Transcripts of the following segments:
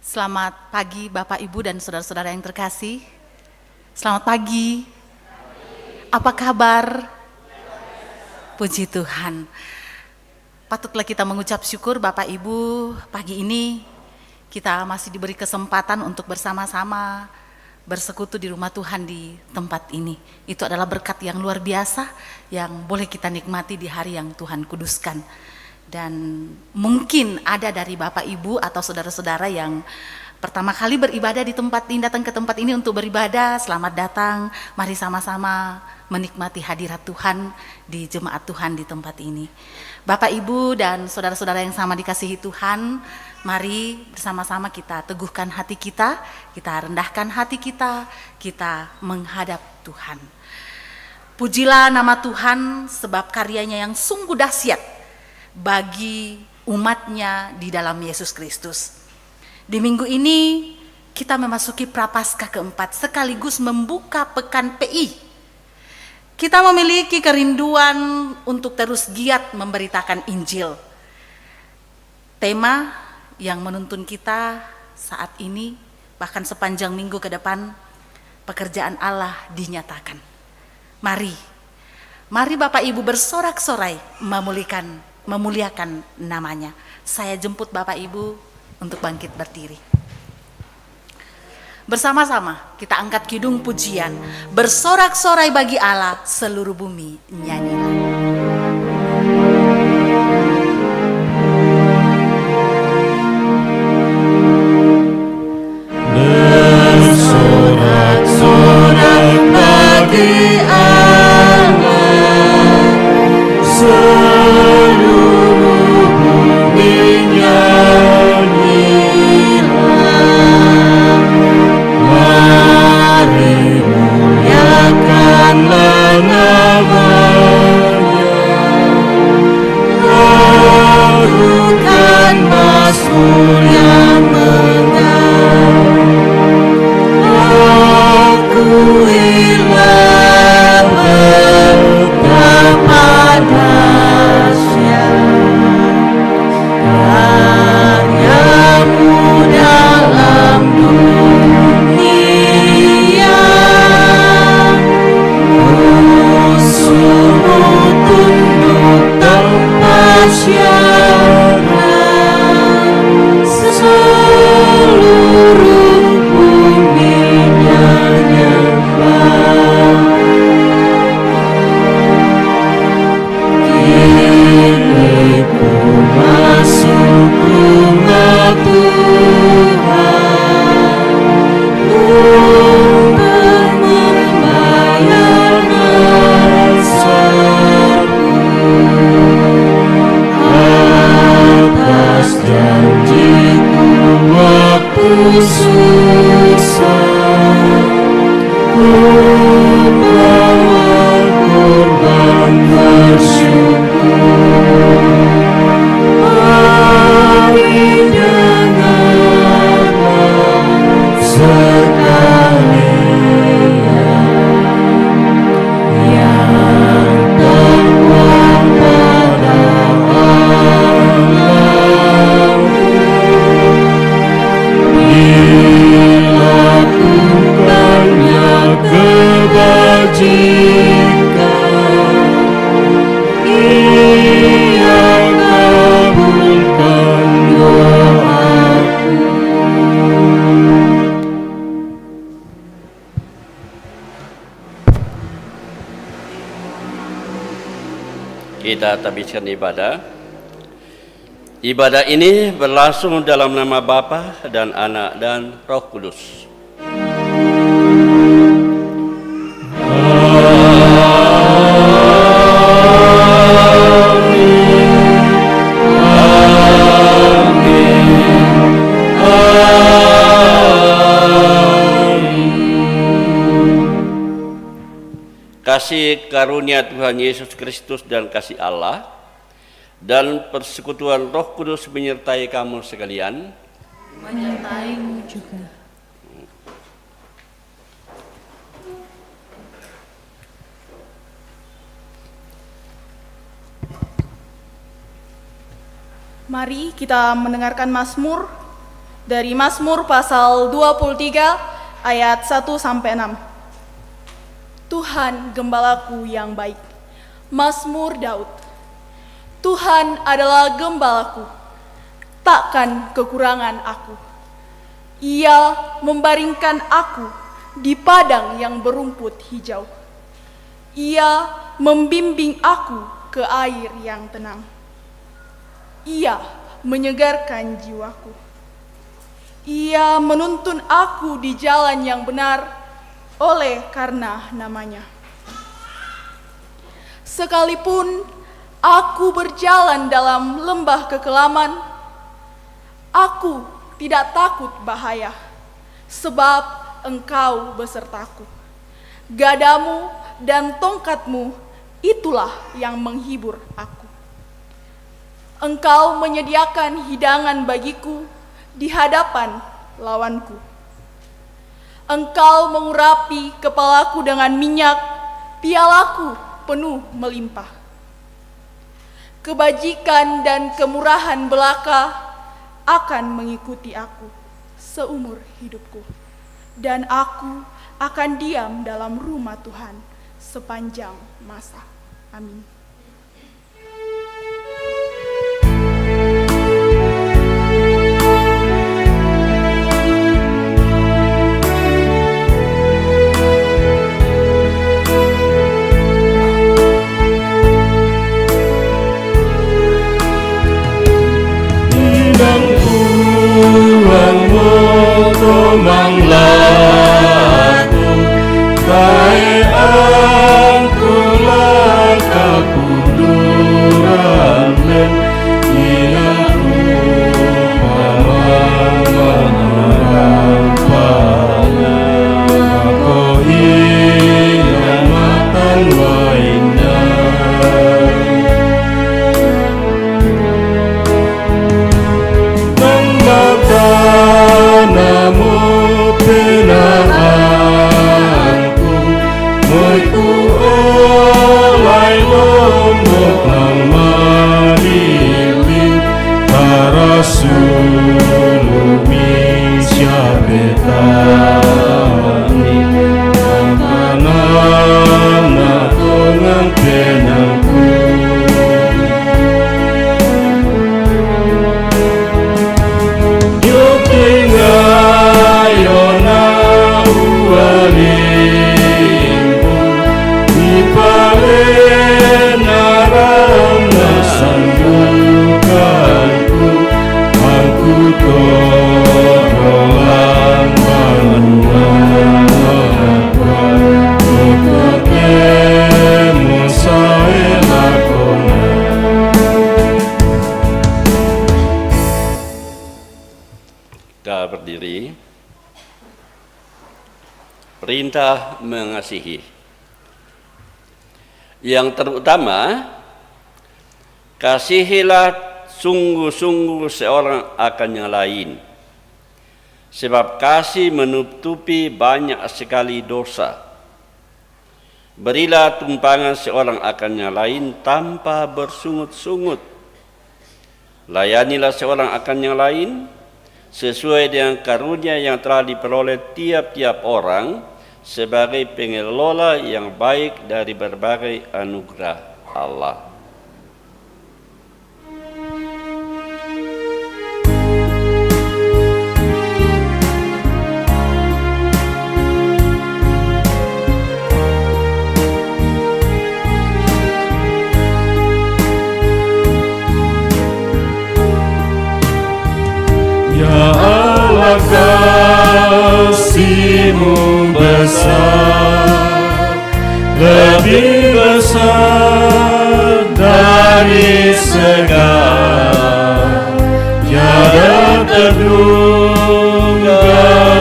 Selamat pagi Bapak, Ibu, dan saudara-saudara yang terkasih. Selamat pagi. Apa kabar? Puji Tuhan. Patutlah kita mengucap syukur Bapak Ibu, pagi ini kita masih diberi kesempatan untuk bersama-sama bersekutu di rumah Tuhan di tempat ini. Itu adalah berkat yang luar biasa yang boleh kita nikmati di hari yang Tuhan kuduskan. Dan mungkin ada dari Bapak Ibu atau saudara-saudara yang pertama kali beribadah di tempat ini, datang ke tempat ini untuk beribadah. Selamat datang, mari sama-sama menikmati hadirat Tuhan di jemaat Tuhan di tempat ini. Bapak Ibu dan saudara-saudara yang sama dikasihi Tuhan, mari bersama-sama kita teguhkan hati kita rendahkan hati kita menghadap Tuhan. Pujilah nama Tuhan sebab karyanya yang sungguh dahsyat bagi umatnya di dalam Yesus Kristus. Di minggu ini kita memasuki Prapaskah keempat sekaligus membuka Pekan PI. Kita memiliki kerinduan untuk terus giat memberitakan Injil. Tema yang menuntun kita saat ini bahkan sepanjang minggu ke depan, pekerjaan Allah dinyatakan. Mari Bapak Ibu bersorak-sorai memuliakan namanya. Saya jemput Bapak Ibu untuk bangkit berdiri. Bersama-sama kita angkat kidung pujian, bersorak-sorai bagi Allah seluruh bumi, nyanyilah. Bersorak-sorai bagi Allah seluruh bumi, nyanyilah. Mari muliakanlah namanya, lakukan mazmur yang megah. Akuilah betapa dahsyat karyamu dalam dunia. Musuhmu tunduk tanpa syarat, seluruh bumi nyembah. Kini ku masuk rumah Tuhan untuk membayar serbu atas janjiku waktu susah. Ku bawa korban bersyukur. Mari dengarlah sekalian yang terpuang pada Allah. Dilakukannya kebajikan, Ia kabulkan doaku. Kita habiskan ibadah. Ibadah ini berlangsung dalam nama Bapa dan Anak dan Roh Kudus. Kasih karunia Tuhan Yesus Kristus dan kasih Allah dan persekutuan Roh Kudus menyertai kamu sekalian. Menyertaimu juga. Mari kita mendengarkan Mazmur dari Mazmur pasal 23 ayat 1-6. Tuhan gembalaku yang baik. Mazmur Daud. Tuhan adalah gembalaku, takkan kekurangan aku. Ia membaringkan aku di padang yang berumput hijau. Ia membimbing aku ke air yang tenang. Ia menyegarkan jiwaku. Ia menuntun aku di jalan yang benar oleh karena namanya. Sekalipun aku berjalan dalam lembah kekelaman, aku tidak takut bahaya, sebab Engkau besertaku. Gadamu dan tongkatmu itulah yang menghibur aku. Engkau menyediakan hidangan bagiku di hadapan lawanku. Engkau mengurapi kepalaku dengan minyak, pialaku penuh melimpah. Kebajikan dan kemurahan belaka akan mengikuti aku seumur hidupku, dan aku akan diam dalam rumah Tuhan sepanjang masa. Amin. Kita berdiri. Perintah mengasihi. Yang terutama, kasihilah sungguh-sungguh seorang akan yang lain, sebab kasih menutupi banyak sekali dosa. Berilah tumpangan seorang akan yang lain tanpa bersungut-sungut. Layanilah seorang akan yang lain sesuai dengan karunia yang telah diperoleh tiap-tiap orang sebagai pengelola yang baik dari berbagai anugerah Allah. Kasih-Mu besar, lebih besar dari segala, tiada terduga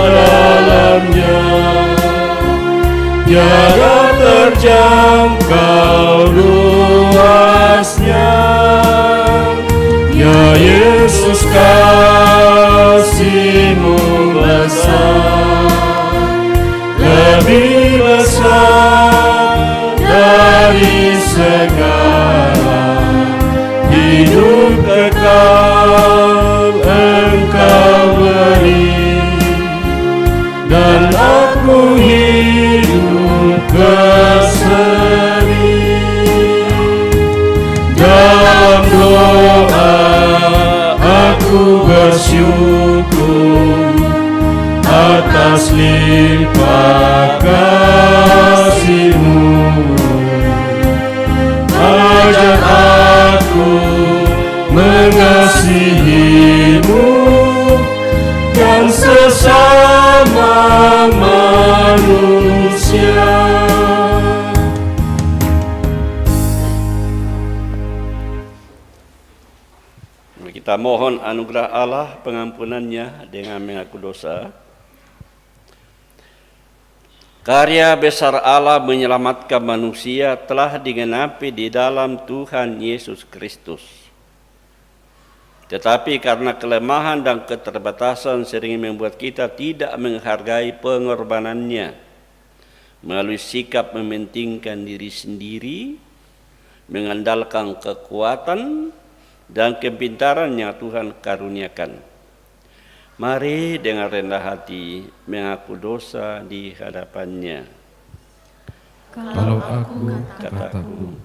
dalamnya, tiada terjangkau luasnya. Ya Yesus, kasih-Mu besar, lebih besar dari segala, hidup kekal Engkau beri. Kita mohon anugerah Allah pengampunannya dengan mengaku dosa. Karya besar Allah menyelamatkan manusia telah digenapi di dalam Tuhan Yesus Kristus. Tetapi karena kelemahan dan keterbatasan sering membuat kita tidak menghargai pengorbanannya, melalui sikap mementingkan diri sendiri, mengandalkan kekuatan dan kepintaran yang Tuhan karuniakan. Mari dengan rendah hati mengaku dosa di hadapannya. Kalau aku kataku,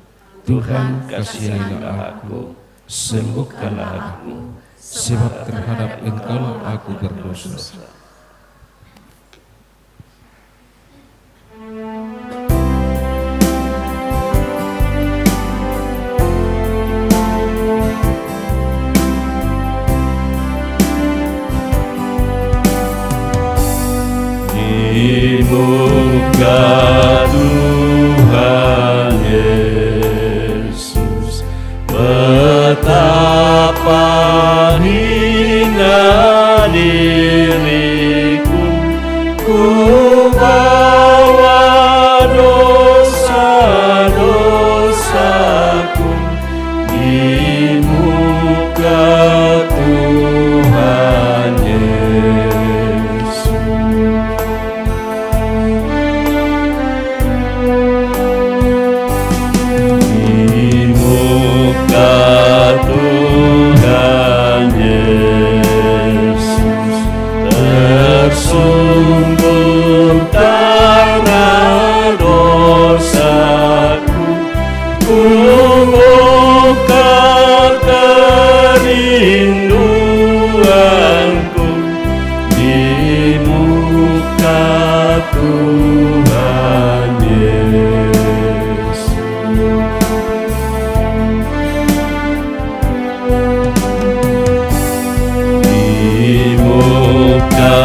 Tuhan kasihanilah aku, sembuhkanlah aku, sebab terhadap Engkau aku berdosa. Di muka Tuhan Yesus, betapa hina diriku, ku bawa dosa-dosaku di muka Tuhan Yesus. Tuhan Yesus tersungkur karena dosaku, ku bongkar kerinduanku di muka Tuhan Yesus. Di muka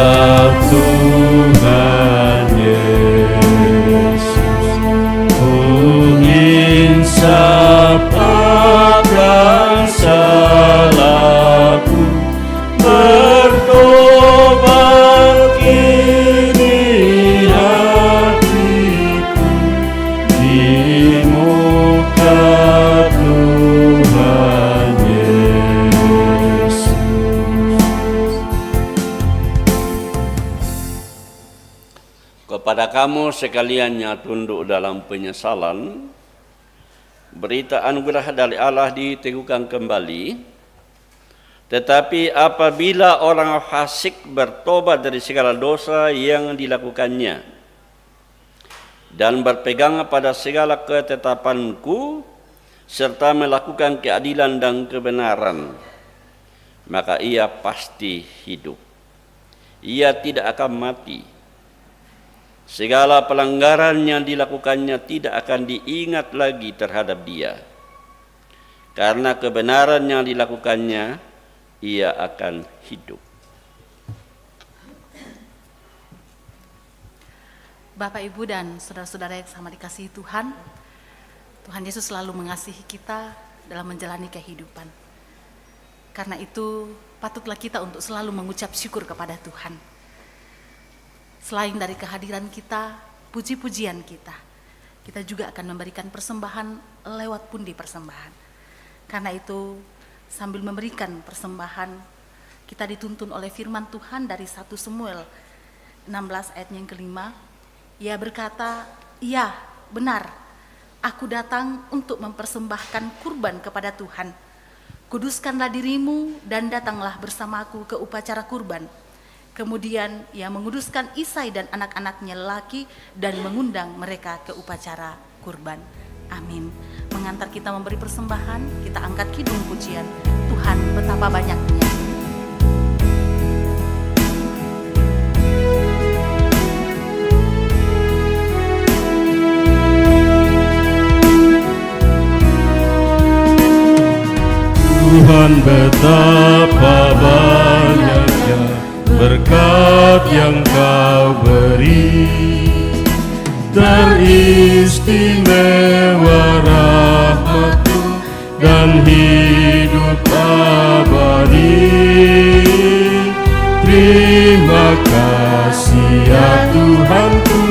Tuhan Yesus, ku ingin sapakan salahku, bertobat kini hatiku di muka Tuhan Yesus. Kepada kamu sekalian yang tunduk dalam penyesalan, berita anugerah dari Allah diteguhkan kembali. Tetapi apabila orang fasik bertobat dari segala dosa yang dilakukannya dan berpegang pada segala ketetapanku serta melakukan keadilan dan kebenaran, maka ia pasti hidup. Ia tidak akan mati. Segala pelanggaran yang dilakukannya tidak akan diingat lagi terhadap dia. Karena kebenaran yang dilakukannya, ia akan hidup. Bapak, Ibu, dan saudara-saudara yang sama dikasihi Tuhan, Tuhan Yesus selalu mengasihi kita dalam menjalani kehidupan. Karena itu, patutlah kita untuk selalu mengucap syukur kepada Tuhan. Selain dari kehadiran kita, puji-pujian kita juga akan memberikan persembahan lewat pundi persembahan. Karena itu, sambil memberikan persembahan, kita dituntun oleh firman Tuhan dari 1 Samuel 16 ayat yang kelima. Ia berkata, "Ya, benar, aku datang untuk mempersembahkan kurban kepada Tuhan. Kuduskanlah dirimu dan datanglah bersamaku ke upacara kurban." Kemudian ia menguduskan Isai dan anak-anaknya lelaki dan mengundang mereka ke upacara kurban. Amin. Mengantar kita memberi persembahan, kita angkat kidung pujian. Tuhan betapa banyaknya. Tuhan betapa banyaknya berkat yang Kau beri, teristimewa rahmat-Mu dan hidup abadi. ya Tuhanku,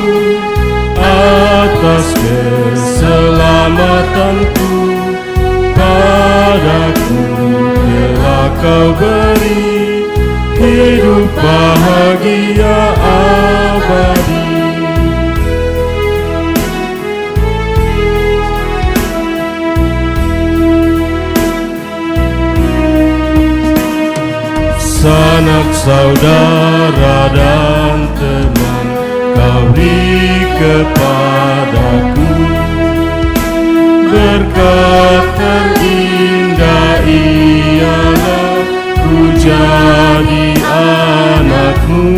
atas keselamatanku. Padaku telah Kau beri hidup bahagia abadi. Sanak saudara dan teman Kau beri kepadaku, berkat terindah ialah ku jadi anakmu.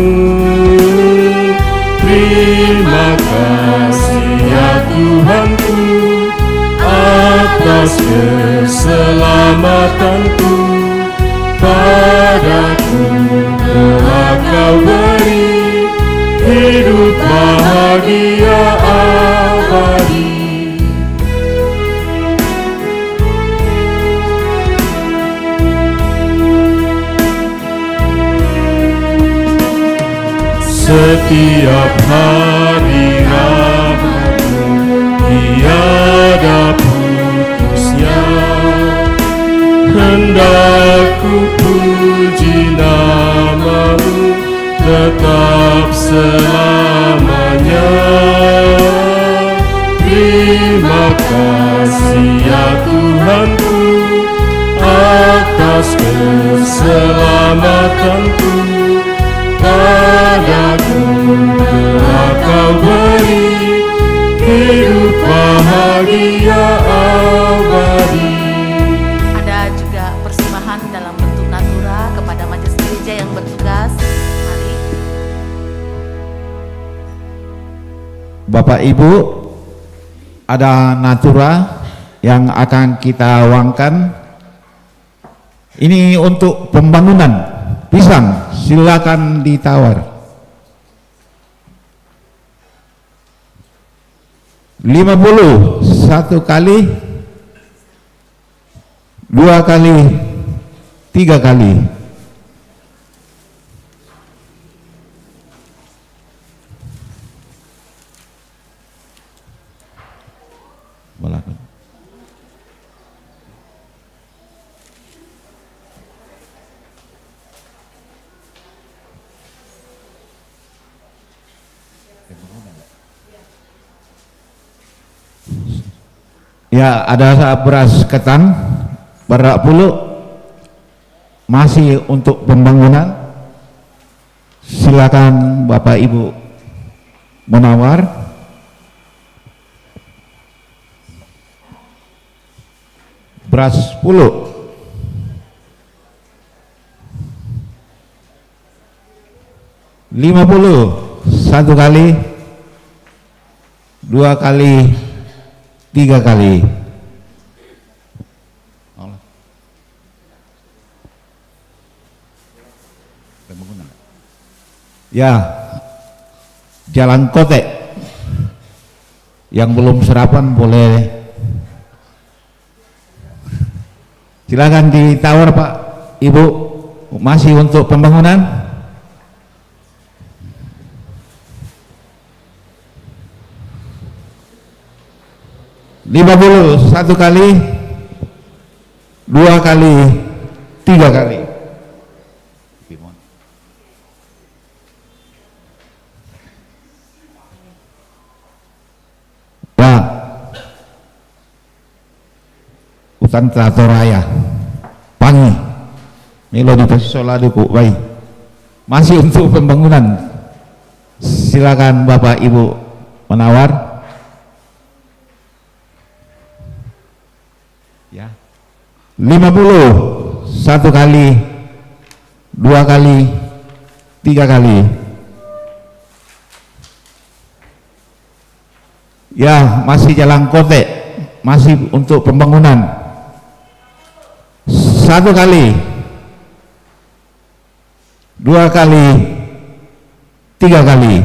Terima kasih ya Tuhanku, atas keselamatanku. Padaku telah Kau beri hidup bahagia abadi. Setiap hari rahmat-Mu tiada putusnya. Hendak ku puji nama-Mu tetap selamanya. Terima kasih ya Tuhanku, atas keselamatanku. Padaku telah Kau beri hidup bahagia abadi. Ada juga persembahan dalam bentuk natura kepada majelis gereja yang bertugas. Mari. Bapak Ibu, ada natura yang akan kita uangkan. Ini untuk pembangunan. Pisang, silakan ditawar. 50 1 kali, 2 kali, 3 kali. Ya, ada beras ketan berak puluh masih untuk pembangunan. Silakan Bapak Ibu menawar. Beras 10, 50 1 kali, 2 kali, 3 kali. Ya, jalan kotek yang belum sarapan boleh silakan ditawar Pak Ibu, masih untuk pembangunan. $50 1 kali, 2 kali, 3 kali. Pak Hutan Teratoraya Pangi Melodi Pesoladuku baik, masih untuk pembangunan. Silakan Bapak Ibu menawar. Ya, 50 1 kali, 2 kali, 3 kali. Ya, masih jalan kotek, masih untuk pembangunan. 1 kali, 2 kali, 3 kali.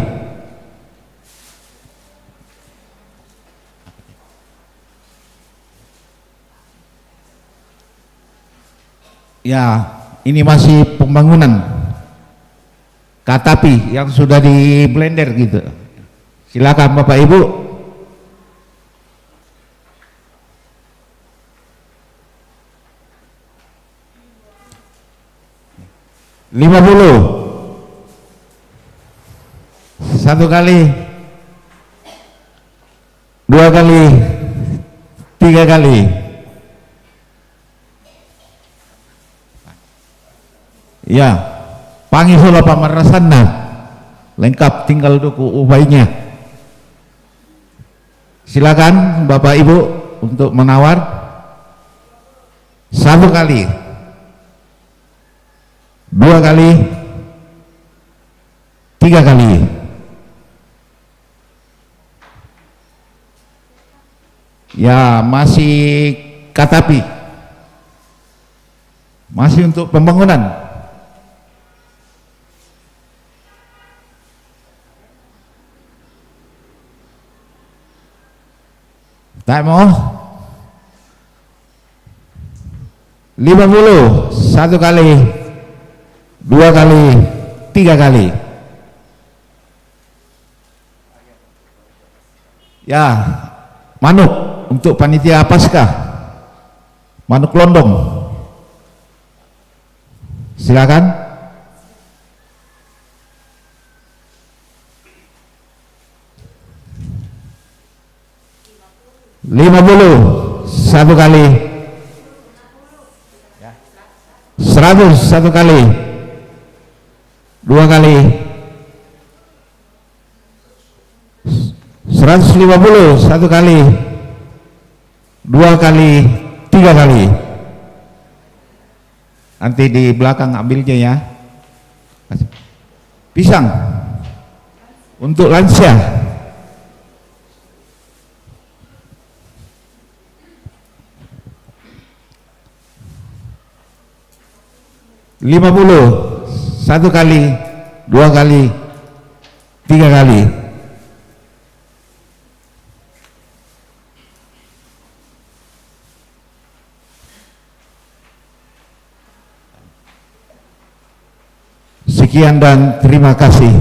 Ya, ini masih pembangunan. katapi yang sudah di blender gitu. Silakan Bapak Ibu. $50. Satu kali, dua kali, tiga kali. Ya, Pangisula Pamarasana lengkap, tinggal duku ubainya. Silakan Bapak Ibu untuk menawar. Satu kali, dua kali, tiga kali. Ya, masih katapi, masih untuk pembangunan. Tak mau? 50, satu kali, dua kali, tiga kali. Ya, manuk untuk panitia Paskah, manuk londong. Silakan. $50, satu kali. 100, satu kali, dua kali. 150, satu kali, dua kali, tiga kali. Nanti di belakang ambilnya ya. Pisang untuk lansia. $50, satu kali, dua kali, tiga kali. Sekian dan terima kasih.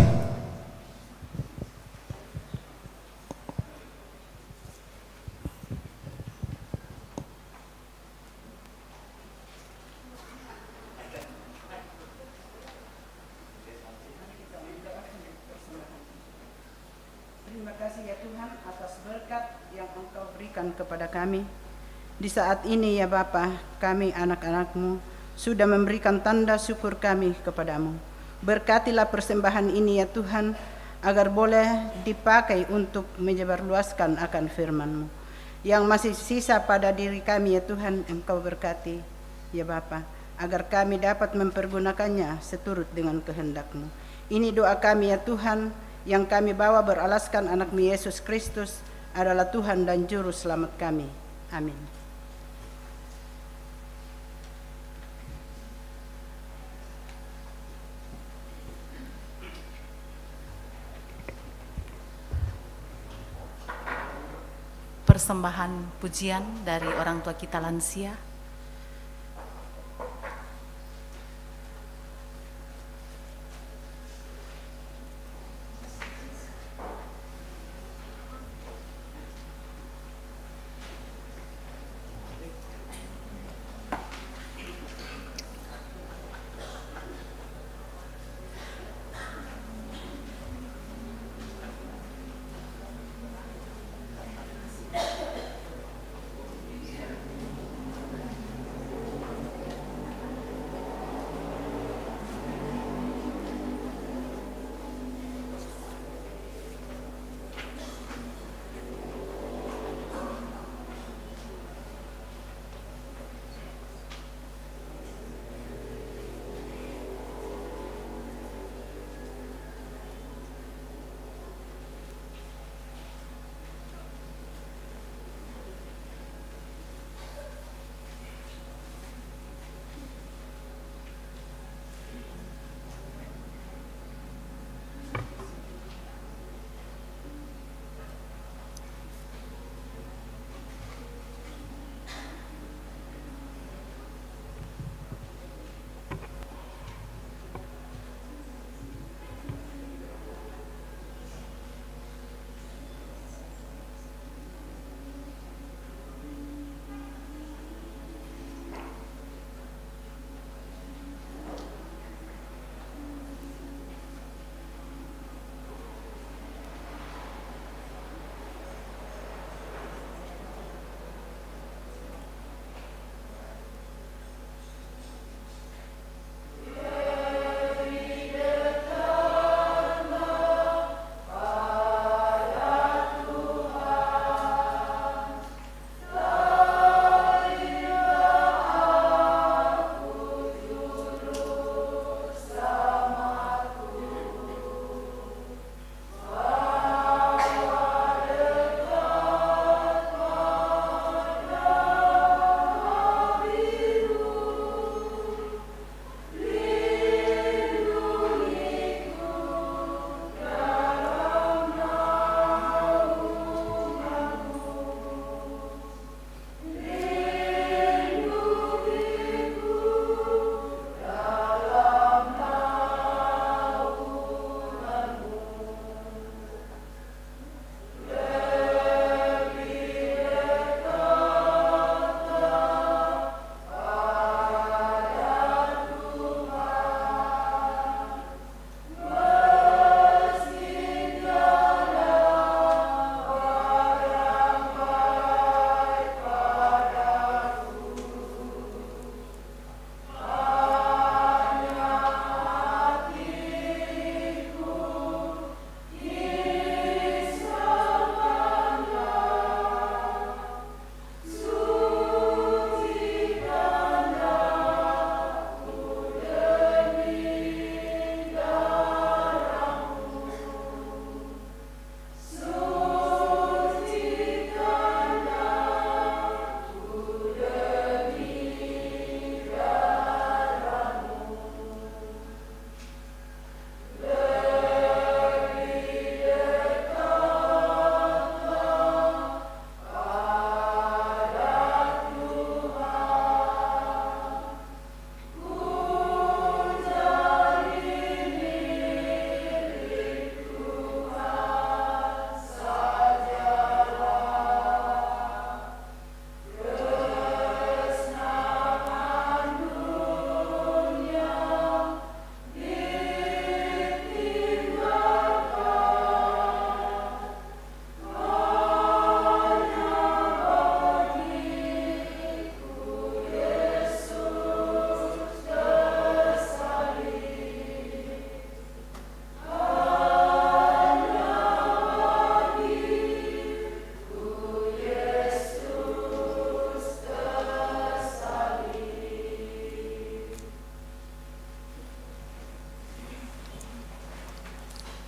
Terima kasih ya Tuhan atas berkat yang Engkau berikan kepada kami. Di saat ini ya Bapa, kami anak-anak-Mu sudah memberikan tanda syukur kami kepadamu. Berkatilah persembahan ini ya Tuhan, agar boleh dipakai untuk menyebarluaskan akan firman-Mu. Yang masih sisa pada diri kami ya Tuhan, Engkau berkati ya Bapa, agar kami dapat mempergunakannya seturut dengan kehendak-Mu. Ini doa kami ya Tuhan, yang kami bawa beralaskan anak-Mu Yesus Kristus adalah Tuhan dan Juru Selamat kami. Amin. Persembahan pujian dari orang tua kita lansia.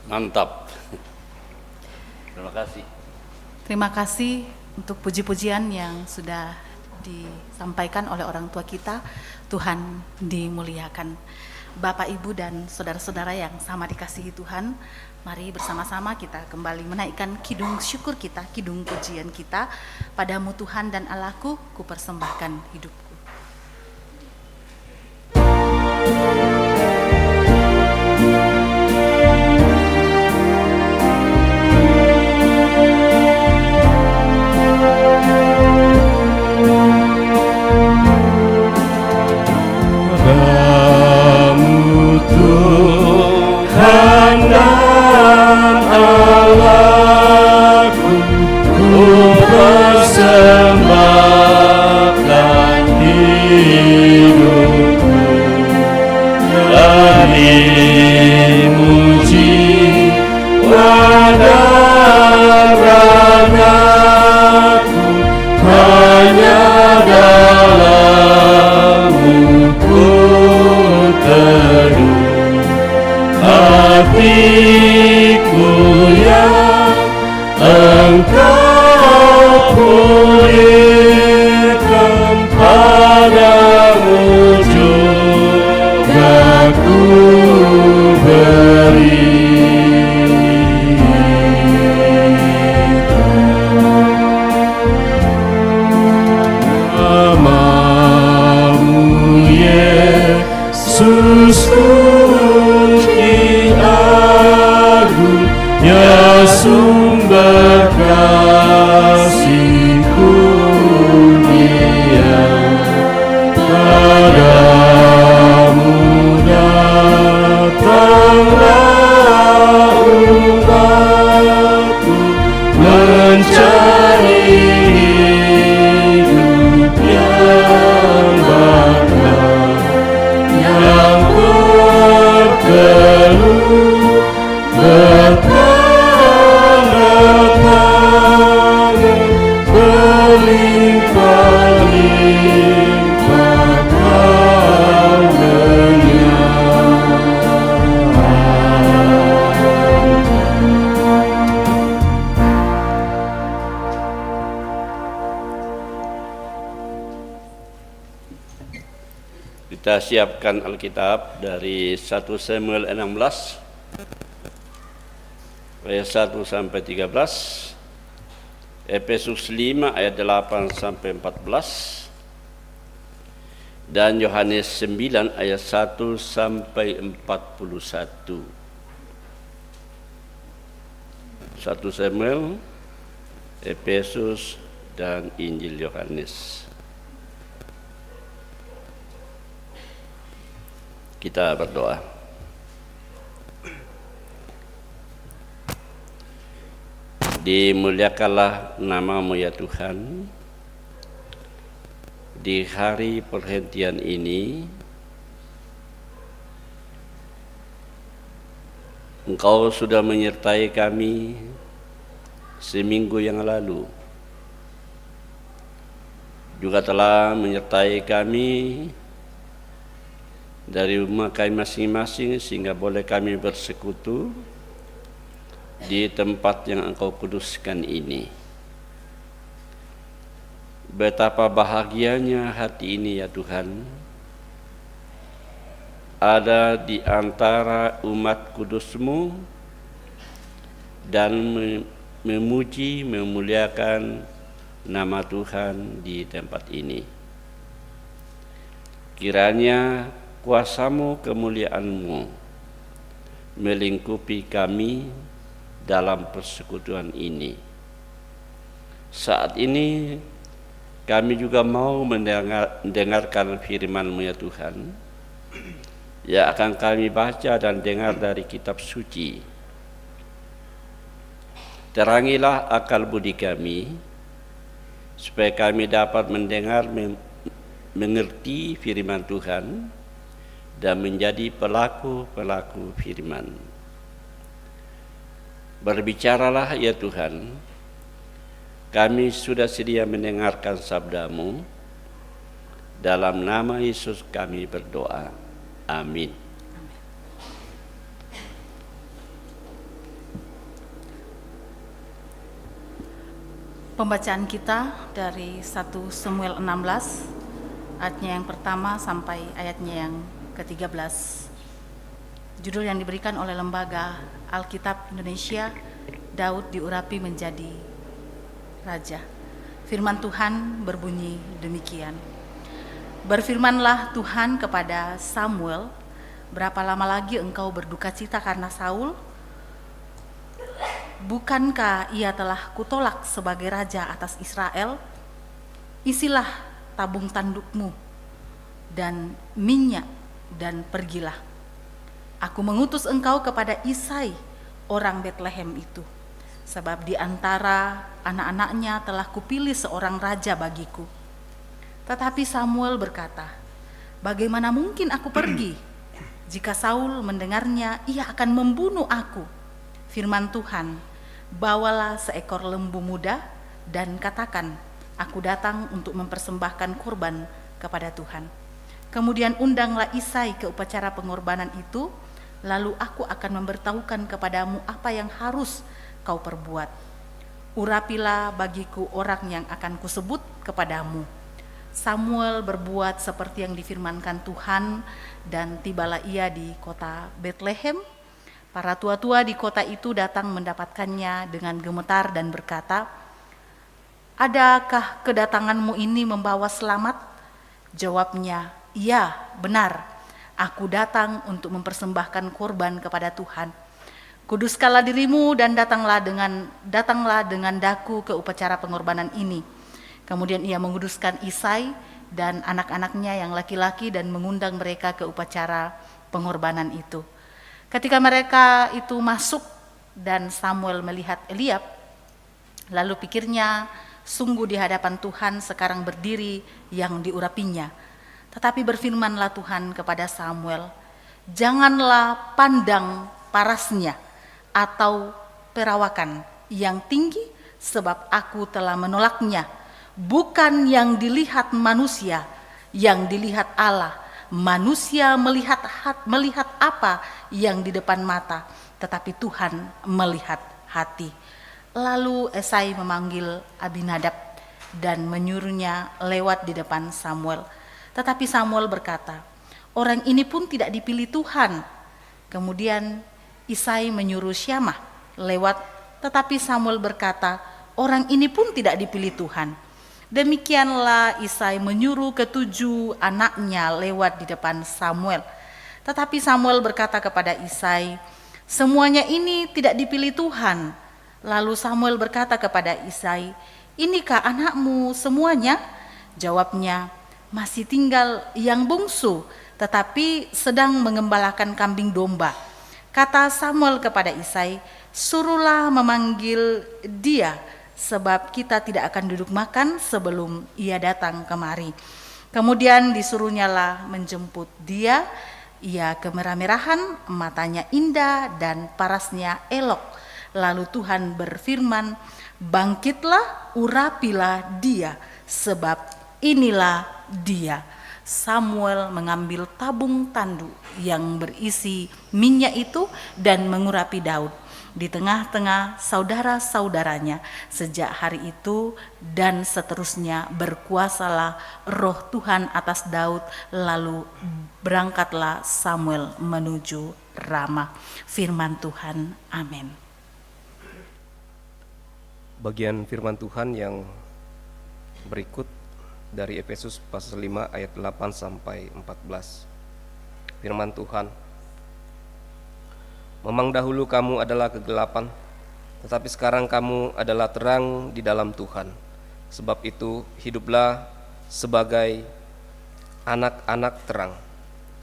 Mantap. Terima kasih. Terima kasih untuk puji-pujian yang sudah disampaikan oleh orang tua kita. Tuhan dimuliakan. Bapak, Ibu, dan saudara-saudara yang sama dikasihi Tuhan, mari bersama-sama kita kembali menaikkan kidung syukur kita, kidung pujian kita. Padamu Tuhan dan Allahku, ku persembahkan hidupku. Persembahkan hidupku dan dimuji wadah-radhaku hanya dalam-Mu ku teduh. Hatiku yang Engkau pulihkan, padamu juga ku berikan. Namamu Yesus kunci agung, ya sumber kasih kurnia. Padamu datanglah umatku mencari hidup yang bakal, yang berkeluh bertanda-tanda berlimpah-limpah karunia. Kita siapkan Alkitab dari 1 Samuel 16 ayat 1 sampai 13, Efesus 5 ayat 8 sampai 14, dan Yohanes 9 ayat 1 sampai 41. 1 Samuel, Efesus, dan Injil Yohanes. Kita berdoa. Dimuliakanlah nama-Mu ya Tuhan. Di hari perhentian ini, Engkau sudah menyertai kami seminggu yang lalu. Juga telah menyertai kami dari rumah kami masing-masing sehingga boleh kami bersekutu di tempat yang Engkau kuduskan ini. Betapa bahagianya hati ini ya Tuhan, ada di antara umat kudus-Mu dan memuji, memuliakan nama Tuhan di tempat ini. Kiranya kuasa-Mu, kemuliaan-Mu melingkupi kami dalam persekutuan ini. Saat ini kami juga mau mendengarkan firman-Mu ya Tuhan, yang akan kami baca dan dengar dari kitab suci. Terangilah akal budi kami, supaya kami dapat mendengar, mengerti firman Tuhan, dan menjadi pelaku-pelaku firman. Berbicaralah ya Tuhan, kami sudah sedia mendengarkan sabda-Mu. Dalam nama Yesus kami berdoa. Amin. Pembacaan kita dari 1 Samuel 16, ayatnya yang pertama sampai ayatnya yang ke-13. Judul yang diberikan oleh Lembaga Alkitab Indonesia, Daud diurapi menjadi raja. Firman Tuhan berbunyi demikian. Berfirmanlah Tuhan kepada Samuel, berapa lama lagi engkau berduka cita karena Saul? Bukankah ia telah kutolak sebagai raja atas Israel? Isilah tabung tandukmu dan minyak dan pergilah. Aku mengutus engkau kepada Isai, orang Betlehem itu, sebab di antara anak-anaknya telah kupilih seorang raja bagiku. Tetapi Samuel berkata, bagaimana mungkin aku pergi? Jika Saul mendengarnya, ia akan membunuh aku. Firman Tuhan, bawalah seekor lembu muda dan katakan, aku datang untuk mempersembahkan kurban kepada Tuhan. Kemudian undanglah Isai ke upacara pengorbanan itu, lalu aku akan memberitahukan kepadamu apa yang harus kau perbuat. Urapilah bagiku orang yang akan kusebut kepadamu. Samuel berbuat seperti yang difirmankan Tuhan, dan tibalah ia di kota Betlehem. Para tua-tua di kota itu datang mendapatkannya dengan gemetar dan berkata, adakah kedatanganmu ini membawa selamat? Jawabnya, iya, benar. Aku datang untuk mempersembahkan korban kepada Tuhan. Kuduskanlah dirimu dan datanglah dengan daku ke upacara pengorbanan ini. Kemudian ia menguduskan Isai dan anak-anaknya yang laki-laki dan mengundang mereka ke upacara pengorbanan itu. Ketika mereka itu masuk dan Samuel melihat Eliab, lalu pikirnya, sungguh di hadapan Tuhan sekarang berdiri yang diurapinya. Tetapi berfirmanlah Tuhan kepada Samuel, janganlah pandang parasnya atau perawakan yang tinggi, sebab aku telah menolaknya. Bukan yang dilihat manusia, yang dilihat Allah. Manusia melihat apa yang di depan mata, tetapi Tuhan melihat hati. Lalu Isai memanggil Abinadab dan menyuruhnya lewat di depan Samuel. Tetapi Samuel berkata, orang ini pun tidak dipilih Tuhan. Kemudian Isai menyuruh Syamah lewat, tetapi Samuel berkata, orang ini pun tidak dipilih Tuhan. Demikianlah Isai menyuruh 7 anaknya lewat di depan Samuel. Tetapi Samuel berkata kepada Isai, semuanya ini tidak dipilih Tuhan. Lalu Samuel berkata kepada Isai, inikah anakmu semuanya? Jawabnya, masih tinggal yang bungsu, tetapi sedang mengembalakan kambing domba. Kata Samuel kepada Isai, suruhlah memanggil dia, sebab kita tidak akan duduk makan sebelum ia datang kemari. Kemudian disuruhnyalah menjemput dia. Ia kemerah-merahan, matanya indah dan parasnya elok. Lalu Tuhan berfirman, bangkitlah, urapilah dia, sebab inilah dia. Samuel mengambil tabung tanduk yang berisi minyak itu dan mengurapi Daud di tengah-tengah saudara-saudaranya. Sejak hari itu dan seterusnya berkuasalah roh Tuhan atas Daud, lalu berangkatlah Samuel menuju Rama. Firman Tuhan, amin. Bagian firman Tuhan yang berikut dari Efesus pasal 5 ayat 8 sampai 14. Firman Tuhan, memang dahulu kamu adalah kegelapan, tetapi sekarang kamu adalah terang di dalam Tuhan. Sebab itu hiduplah sebagai anak-anak terang,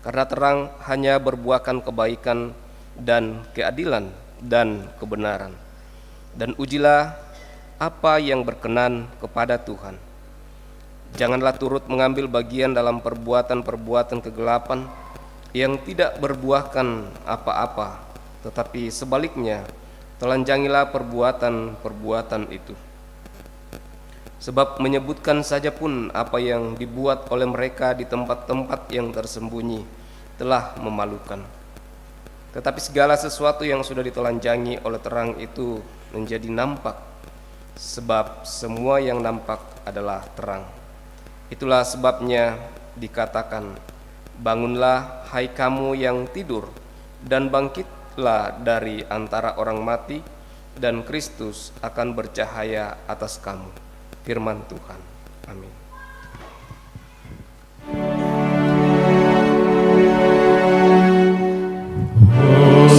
karena terang hanya berbuahkan kebaikan dan keadilan dan kebenaran. Dan ujilah apa yang berkenan kepada Tuhan. Janganlah turut mengambil bagian dalam perbuatan-perbuatan kegelapan yang tidak berbuahkan apa-apa, tetapi sebaliknya telanjangilah perbuatan-perbuatan itu. Sebab menyebutkan saja pun apa yang dibuat oleh mereka di tempat-tempat yang tersembunyi telah memalukan. Tetapi segala sesuatu yang sudah ditelanjangi oleh terang itu menjadi nampak, sebab semua yang nampak adalah terang. Itulah sebabnya dikatakan, bangunlah hai kamu yang tidur, dan bangkitlah dari antara orang mati, dan Kristus akan bercahaya atas kamu. Firman Tuhan. Amin.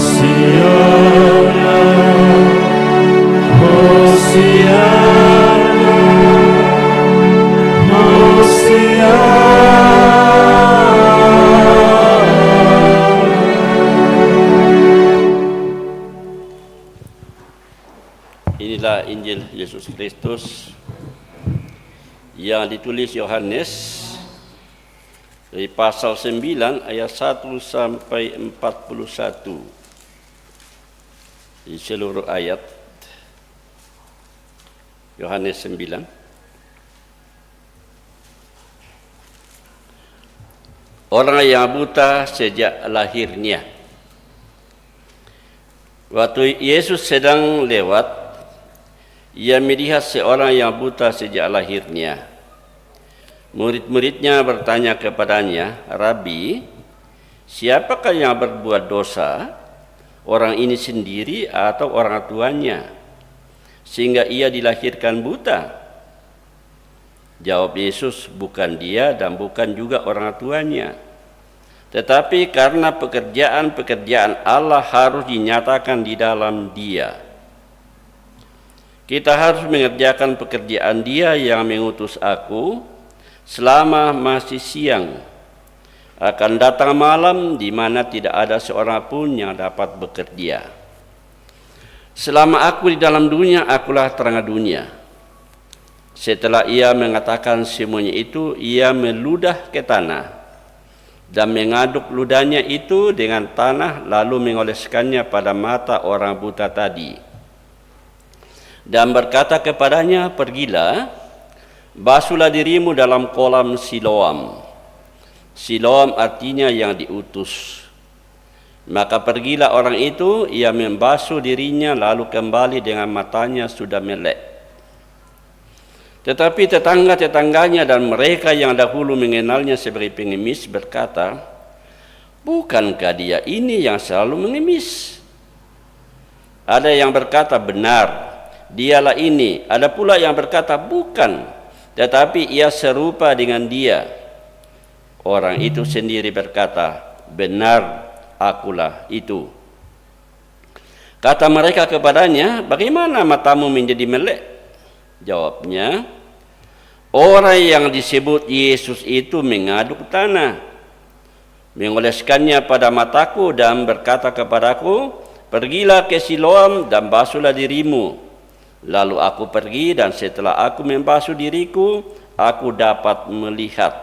Hosiana, Hosiana, Inilah Injil Yesus Kristus yang ditulis Yohanes dari pasal 9 ayat 1 sampai 41. Di seluruh ayat Yohanes 9. Orang yang buta sejak lahirnya. Waktu Yesus sedang lewat, ia melihat seorang yang buta sejak lahirnya. Murid-muridnya bertanya kepadanya, "Rabi, siapakah yang berbuat dosa, orang ini sendiri atau orang tuanya, sehingga ia dilahirkan buta?" Jawab Yesus, "Bukan dia dan bukan juga orang tuanya. Tetapi karena pekerjaan-pekerjaan Allah harus dinyatakan di dalam dia. Kita harus mengerjakan pekerjaan Dia yang mengutus aku selama masih siang. Akan datang malam di mana tidak ada seorang pun yang dapat bekerja. Selama aku di dalam dunia, akulah terang dunia." Setelah ia mengatakan semuanya itu, ia meludah ke tanah dan mengaduk ludahnya itu dengan tanah, lalu mengoleskannya pada mata orang buta tadi. Dan berkata kepadanya, "Pergilah, basuhlah dirimu dalam kolam Siloam." Siloam artinya yang diutus. Maka pergilah orang itu, ia membasuh dirinya, lalu kembali dengan matanya sudah melek. Tetapi tetangga-tetangganya dan mereka yang dahulu mengenalnya sebagai pengemis berkata, "Bukankah dia ini yang selalu mengemis?" Ada yang berkata, "Benar, dialah ini." Ada pula yang berkata, "Bukan, tetapi ia serupa dengan dia." Orang itu sendiri berkata, "Benar, akulah itu." Kata mereka kepadanya, "Bagaimana matamu menjadi melek?" Jawabnya, "Orang yang disebut Yesus itu mengaduk tanah, mengoleskannya pada mataku dan berkata kepadaku, 'Pergilah ke Siloam dan basuhlah dirimu.' Lalu aku pergi, dan setelah aku membasuh diriku, aku dapat melihat."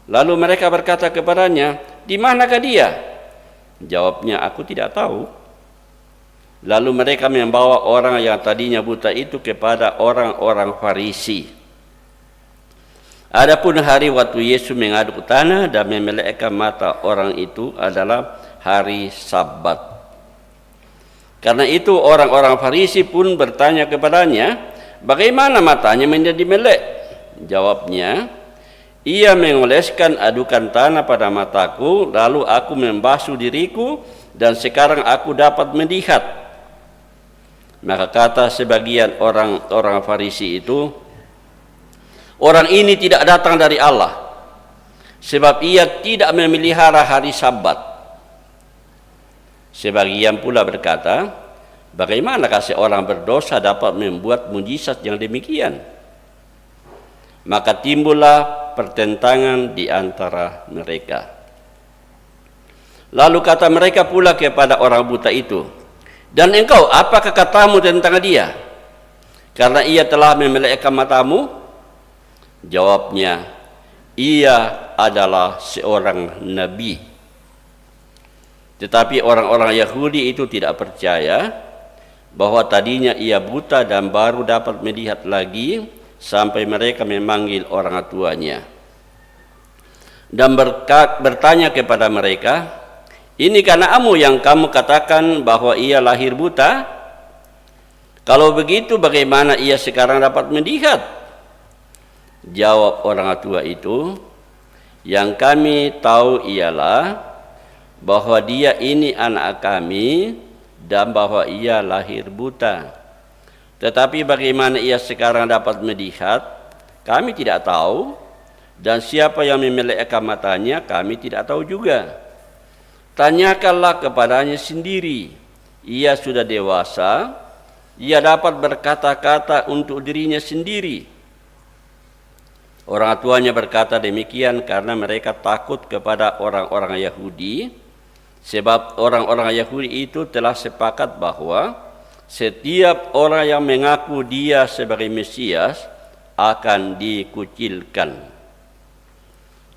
Lalu mereka berkata kepadanya, "Di manakah dia?" Jawabnya, "Aku tidak tahu." Lalu mereka membawa orang yang tadinya buta itu kepada orang-orang Farisi. Adapun hari waktu Yesus mengaduk tanah dan memelekkan mata orang itu adalah hari Sabat. Karena itu orang-orang Farisi pun bertanya kepadanya, "Bagaimana matanya menjadi melek?" Jawabnya, "Ia mengoleskan adukan tanah pada mataku, lalu aku membasuh diriku, dan sekarang aku dapat melihat." Maka kata sebagian orang-orang Farisi itu, "Orang ini tidak datang dari Allah, sebab ia tidak memelihara hari Sabat." Sebagian pula berkata, "Bagaimanakah seorang berdosa dapat membuat mujizat yang demikian?" Maka timbullah pertentangan di antara mereka. Lalu kata mereka pula kepada orang buta itu, "Dan engkau, apakah katamu tentang dia? Karena ia telah memelekkan matamu?" Jawabnya, "Ia adalah seorang nabi." Tetapi orang-orang Yahudi itu tidak percaya bahwa tadinya ia buta dan baru dapat melihat lagi, sampai mereka memanggil orang tuanya dan bertanya kepada mereka, "Ini karena kamu yang kamu katakan bahwa ia lahir buta? Kalau begitu bagaimana ia sekarang dapat melihat? Jawab orang tua itu, yang kami tahu ialah bahwa dia ini anak kami dan bahwa ia lahir buta. Tetapi bagaimana ia sekarang dapat melihat, kami tidak tahu, dan siapa yang memelekkan matanya, kami tidak tahu juga. Tanyakanlah kepadanya sendiri. Ia sudah dewasa, ia dapat berkata-kata untuk dirinya sendiri. Orang tuanya berkata demikian karena mereka takut kepada orang-orang Yahudi, sebab orang-orang Yahudi itu telah sepakat bahwa setiap orang yang mengaku dia sebagai Mesias akan dikucilkan.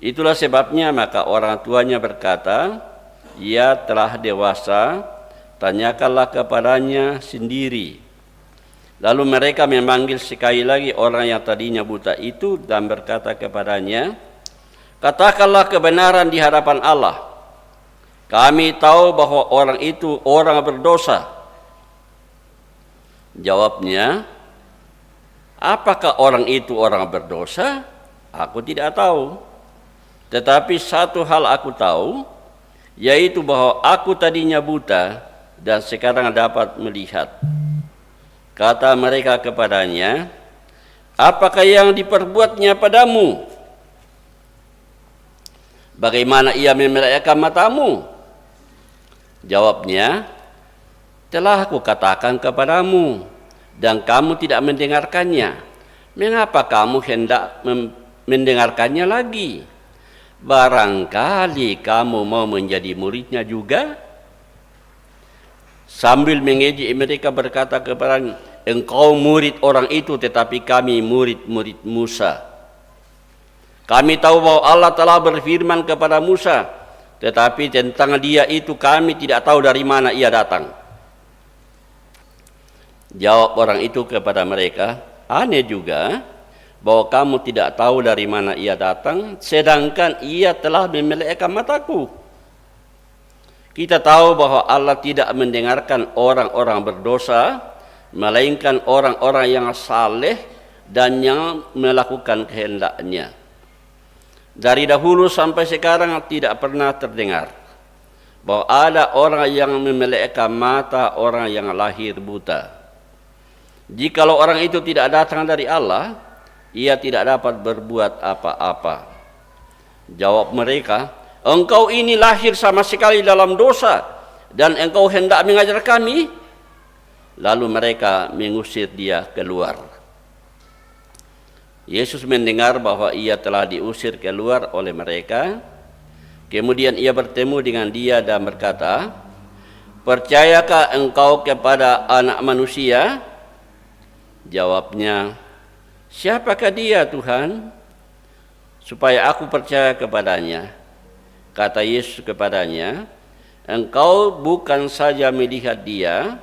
Itulah sebabnya maka orang tuanya berkata, ia telah dewasa, tanyakanlah kepadanya sendiri. Lalu mereka memanggil sekali lagi orang yang tadinya buta itu dan berkata kepadanya, katakanlah kebenaran di hadapan Allah. Kami tahu bahwa orang itu orang berdosa. Jawabnya, apakah orang itu orang berdosa? Aku tidak tahu. Tetapi satu hal aku tahu, yaitu bahwa aku tadinya buta dan sekarang dapat melihat. Kata mereka kepadanya, apakah yang diperbuatnya padamu? Bagaimana ia memelekkan matamu? Jawabnya, telah aku katakan kepadamu, dan kamu tidak mendengarkannya. Mengapa kamu hendak mendengarkannya lagi? Barangkali kamu mau menjadi muridnya juga? Sambil mengejek mereka berkata kepadanya, engkau murid orang itu, tetapi kami murid-murid Musa. Kami tahu bahwa Allah telah berfirman kepada Musa, tetapi tentang dia itu kami tidak tahu dari mana ia datang. Jawab orang itu kepada mereka, aneh juga bahwa kamu tidak tahu dari mana ia datang, sedangkan ia telah memelekkan mataku. Kita tahu bahwa Allah tidak mendengarkan orang-orang berdosa, melainkan orang-orang yang saleh dan yang melakukan kehendaknya. Dari dahulu sampai sekarang tidak pernah terdengar bahwa ada orang yang memelekkan mata orang yang lahir buta. Jikalau orang itu tidak datang dari Allah, ia tidak dapat berbuat apa-apa. Jawab mereka, engkau ini lahir sama sekali dalam dosa, dan engkau hendak mengajar kami? Lalu mereka mengusir dia keluar. Yesus mendengar bahwa ia telah diusir keluar oleh mereka. Kemudian ia bertemu dengan dia dan berkata, percayakah engkau kepada Anak Manusia? Jawabnya, siapakah dia Tuhan? Supaya aku percaya kepadanya. Kata Yesus kepadanya, engkau bukan saja melihat dia,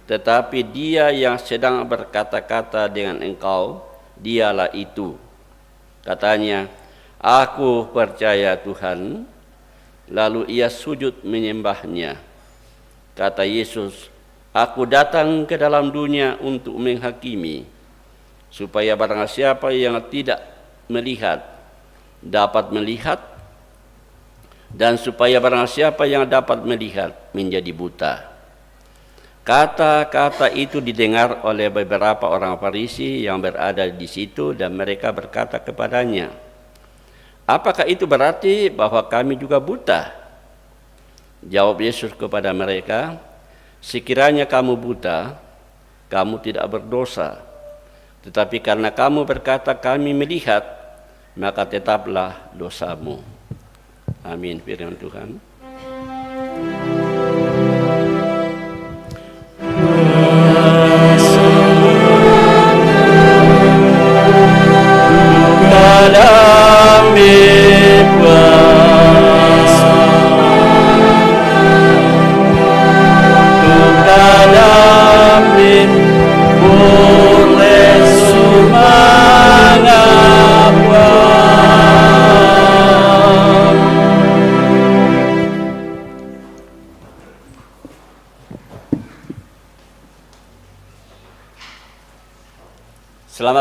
tetapi dia yang sedang berkata-kata dengan engkau, dialah itu. Katanya, aku percaya Tuhan. Lalu ia sujud menyembahnya. Kata Yesus, aku datang ke dalam dunia untuk menghakimi, supaya barang siapa yang tidak melihat dapat melihat, dan supaya barang siapa yang dapat melihat menjadi buta. Kata-kata itu didengar oleh beberapa orang Farisi yang berada di situ, dan mereka berkata kepadanya, apakah itu berarti bahwa kami juga buta? Jawab Yesus kepada mereka, sekiranya kamu buta, kamu tidak berdosa. Tetapi karena kamu berkata kami melihat, maka tetaplah dosamu. Amin. Firman Tuhan.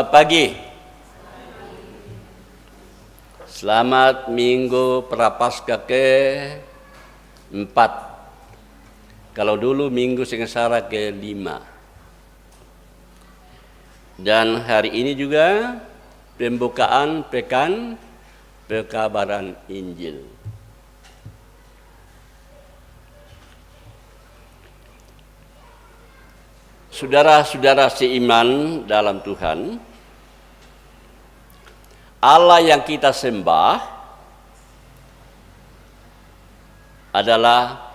Selamat pagi. Selamat Minggu Prapaskah ke-4. Kalau dulu Minggu Sengsara ke-5. Dan hari ini juga pembukaan Pekan Pekabaran Injil. Saudara-saudara seiman dalam Tuhan, Allah yang kita sembah adalah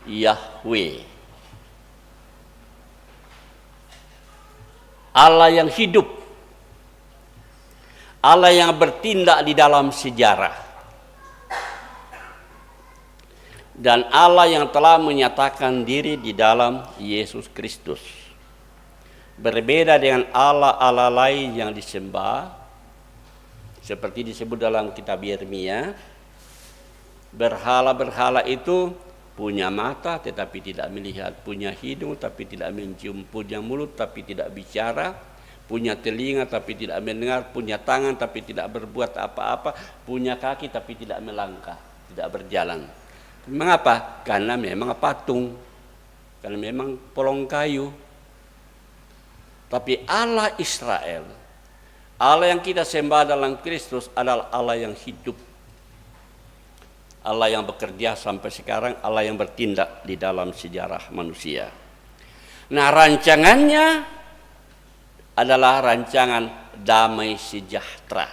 Yahweh. Allah yang hidup. Allah yang bertindak di dalam sejarah. Dan Allah yang telah menyatakan diri di dalam Yesus Kristus. Berbeda dengan Allah-Allah lain yang disembah, seperti disebut dalam kitab Yeremia, berhala-berhala itu punya mata tetapi tidak melihat, punya hidung tapi tidak mencium, punya mulut tapi tidak bicara, punya telinga tapi tidak mendengar, punya tangan tapi tidak berbuat apa-apa, punya kaki tapi tidak melangkah, tidak berjalan. Mengapa? Karena memang patung, karena memang polong kayu. Tapi Allah Israel, Allah yang kita sembah dalam Kristus adalah Allah yang hidup. Allah yang bekerja sampai sekarang, Allah yang bertindak di dalam sejarah manusia. Nah, rancangannya adalah rancangan damai sejahtera.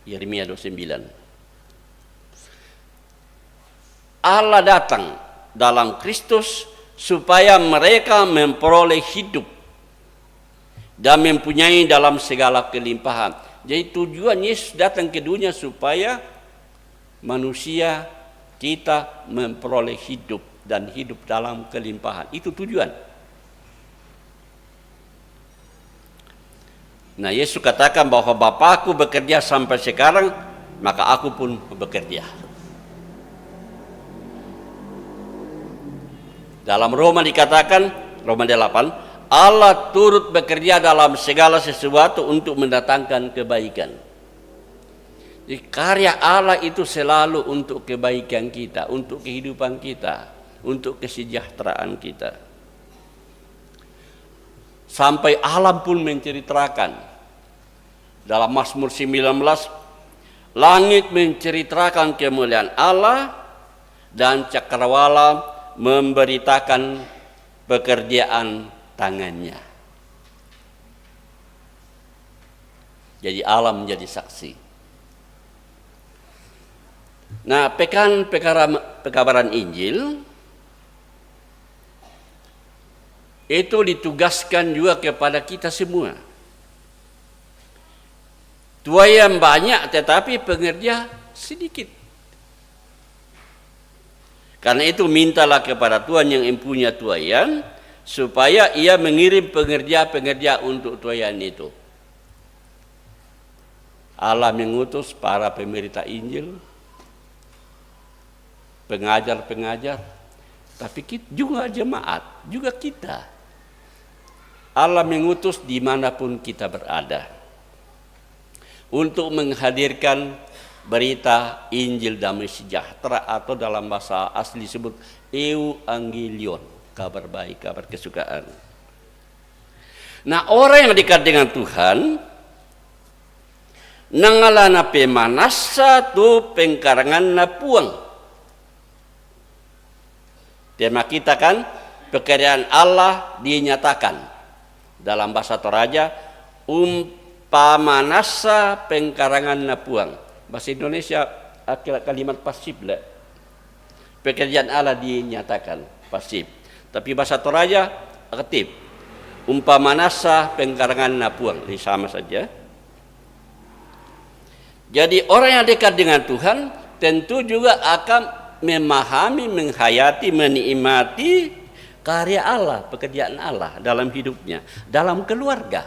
Yeremia 29. Allah datang dalam Kristus supaya mereka memperoleh hidup dan mempunyai dalam segala kelimpahan. Jadi tujuan Yesus datang ke dunia supaya manusia kita memperoleh hidup dan hidup dalam kelimpahan. Itu tujuan. Nah, Yesus katakan bahwa Bapakku bekerja sampai sekarang, maka aku pun bekerja. Dalam Roma dikatakan, Roma 8, Allah turut bekerja dalam segala sesuatu untuk mendatangkan kebaikan. Jadi karya Allah itu selalu untuk kebaikan kita, untuk kehidupan kita, untuk kesejahteraan kita. Sampai alam pun menceritakan. Dalam Mazmur 19, langit menceritakan kemuliaan Allah dan cakrawala memberitakan pekerjaan tangannya. Jadi alam menjadi saksi. Nah, pekan pekabaran Injil itu ditugaskan juga kepada kita semua. Tuayan banyak tetapi pengerja sedikit. Karena itu mintalah kepada Tuhan yang mempunyai tuayan supaya ia mengirim pengerja-pengerja untuk tuayan itu. Allah mengutus para pemberita Injil, pengajar-pengajar, tapi kita juga jemaat, juga kita. Allah mengutus dimanapun kita berada untuk menghadirkan berita Injil damai sejahtera, atau dalam bahasa asli disebut Euangelion, kabar baik, kabar kesukaan. Nah, orang yang dekat dengan Tuhan nangalana pemanasa tu pengkarangan na puang. Tema kita kan pekerjaan Allah dinyatakan dalam bahasa Toraja umpamanasa pengkarangan na puang. Bahasa Indonesia kalimat pasif lah. Pekerjaan Allah dinyatakan pasif. Tapi bahasa Toraja aktif. Umpamanasa pengkarangan na puang. Ini sama saja. Jadi orang yang dekat dengan Tuhan tentu juga akan memahami, menghayati, menikmati karya Allah, pekerjaan Allah dalam hidupnya, dalam keluarga.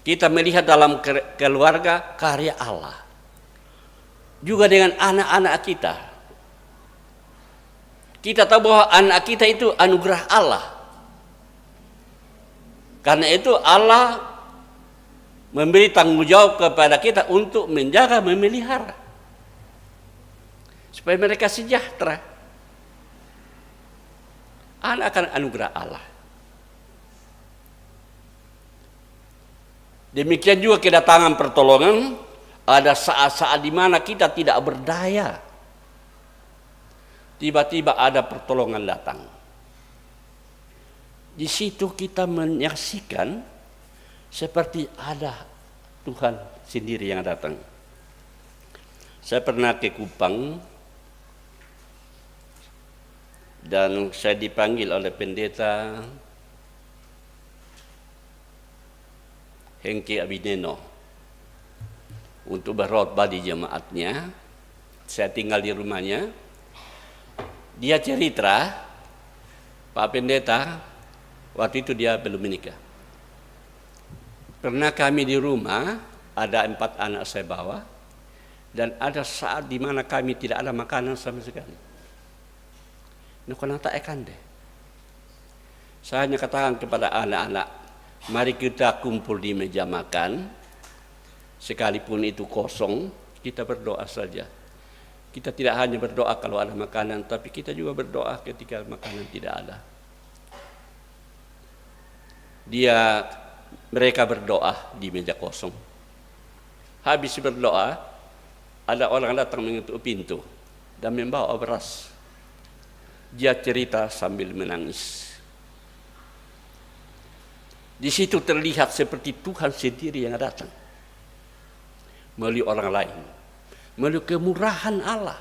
Kita melihat dalam keluarga karya Allah. Juga dengan anak-anak kita. Kita tahu bahwa anak kita itu anugerah Allah. Karena itu Allah memberi tanggung jawab kepada kita untuk menjaga, memelihara, supaya mereka sejahtera. Anak akan anugerah Allah. Demikian juga kedatangan pertolongan, ada saat-saat di mana kita tidak berdaya. Tiba-tiba ada pertolongan datang. Di situ kita menyaksikan seperti ada Tuhan sendiri yang datang. Saya pernah ke Kupang dan saya dipanggil oleh pendeta Hengki Abineno untuk berkhotbah di jemaatnya. Saya tinggal di rumahnya. Dia cerita, Pak Pendeta, waktu itu dia belum menikah. Pernah kami di rumah, ada 4 anak saya bawa, dan ada saat di mana kami tidak ada makanan sama sekali. Nukonata ekande. Saya hanya katakan kepada anak-anak, mari kita kumpul di meja makan, sekalipun itu kosong, kita berdoa saja. Kita tidak hanya berdoa kalau ada makanan, tapi kita juga berdoa ketika makanan tidak ada. Mereka berdoa di meja kosong. Habis berdoa, ada orang datang mengetuk pintu dan membawa beras. Dia cerita sambil menangis. Di situ terlihat seperti Tuhan sendiri yang datang melalui orang lain, melalui kemurahan Allah.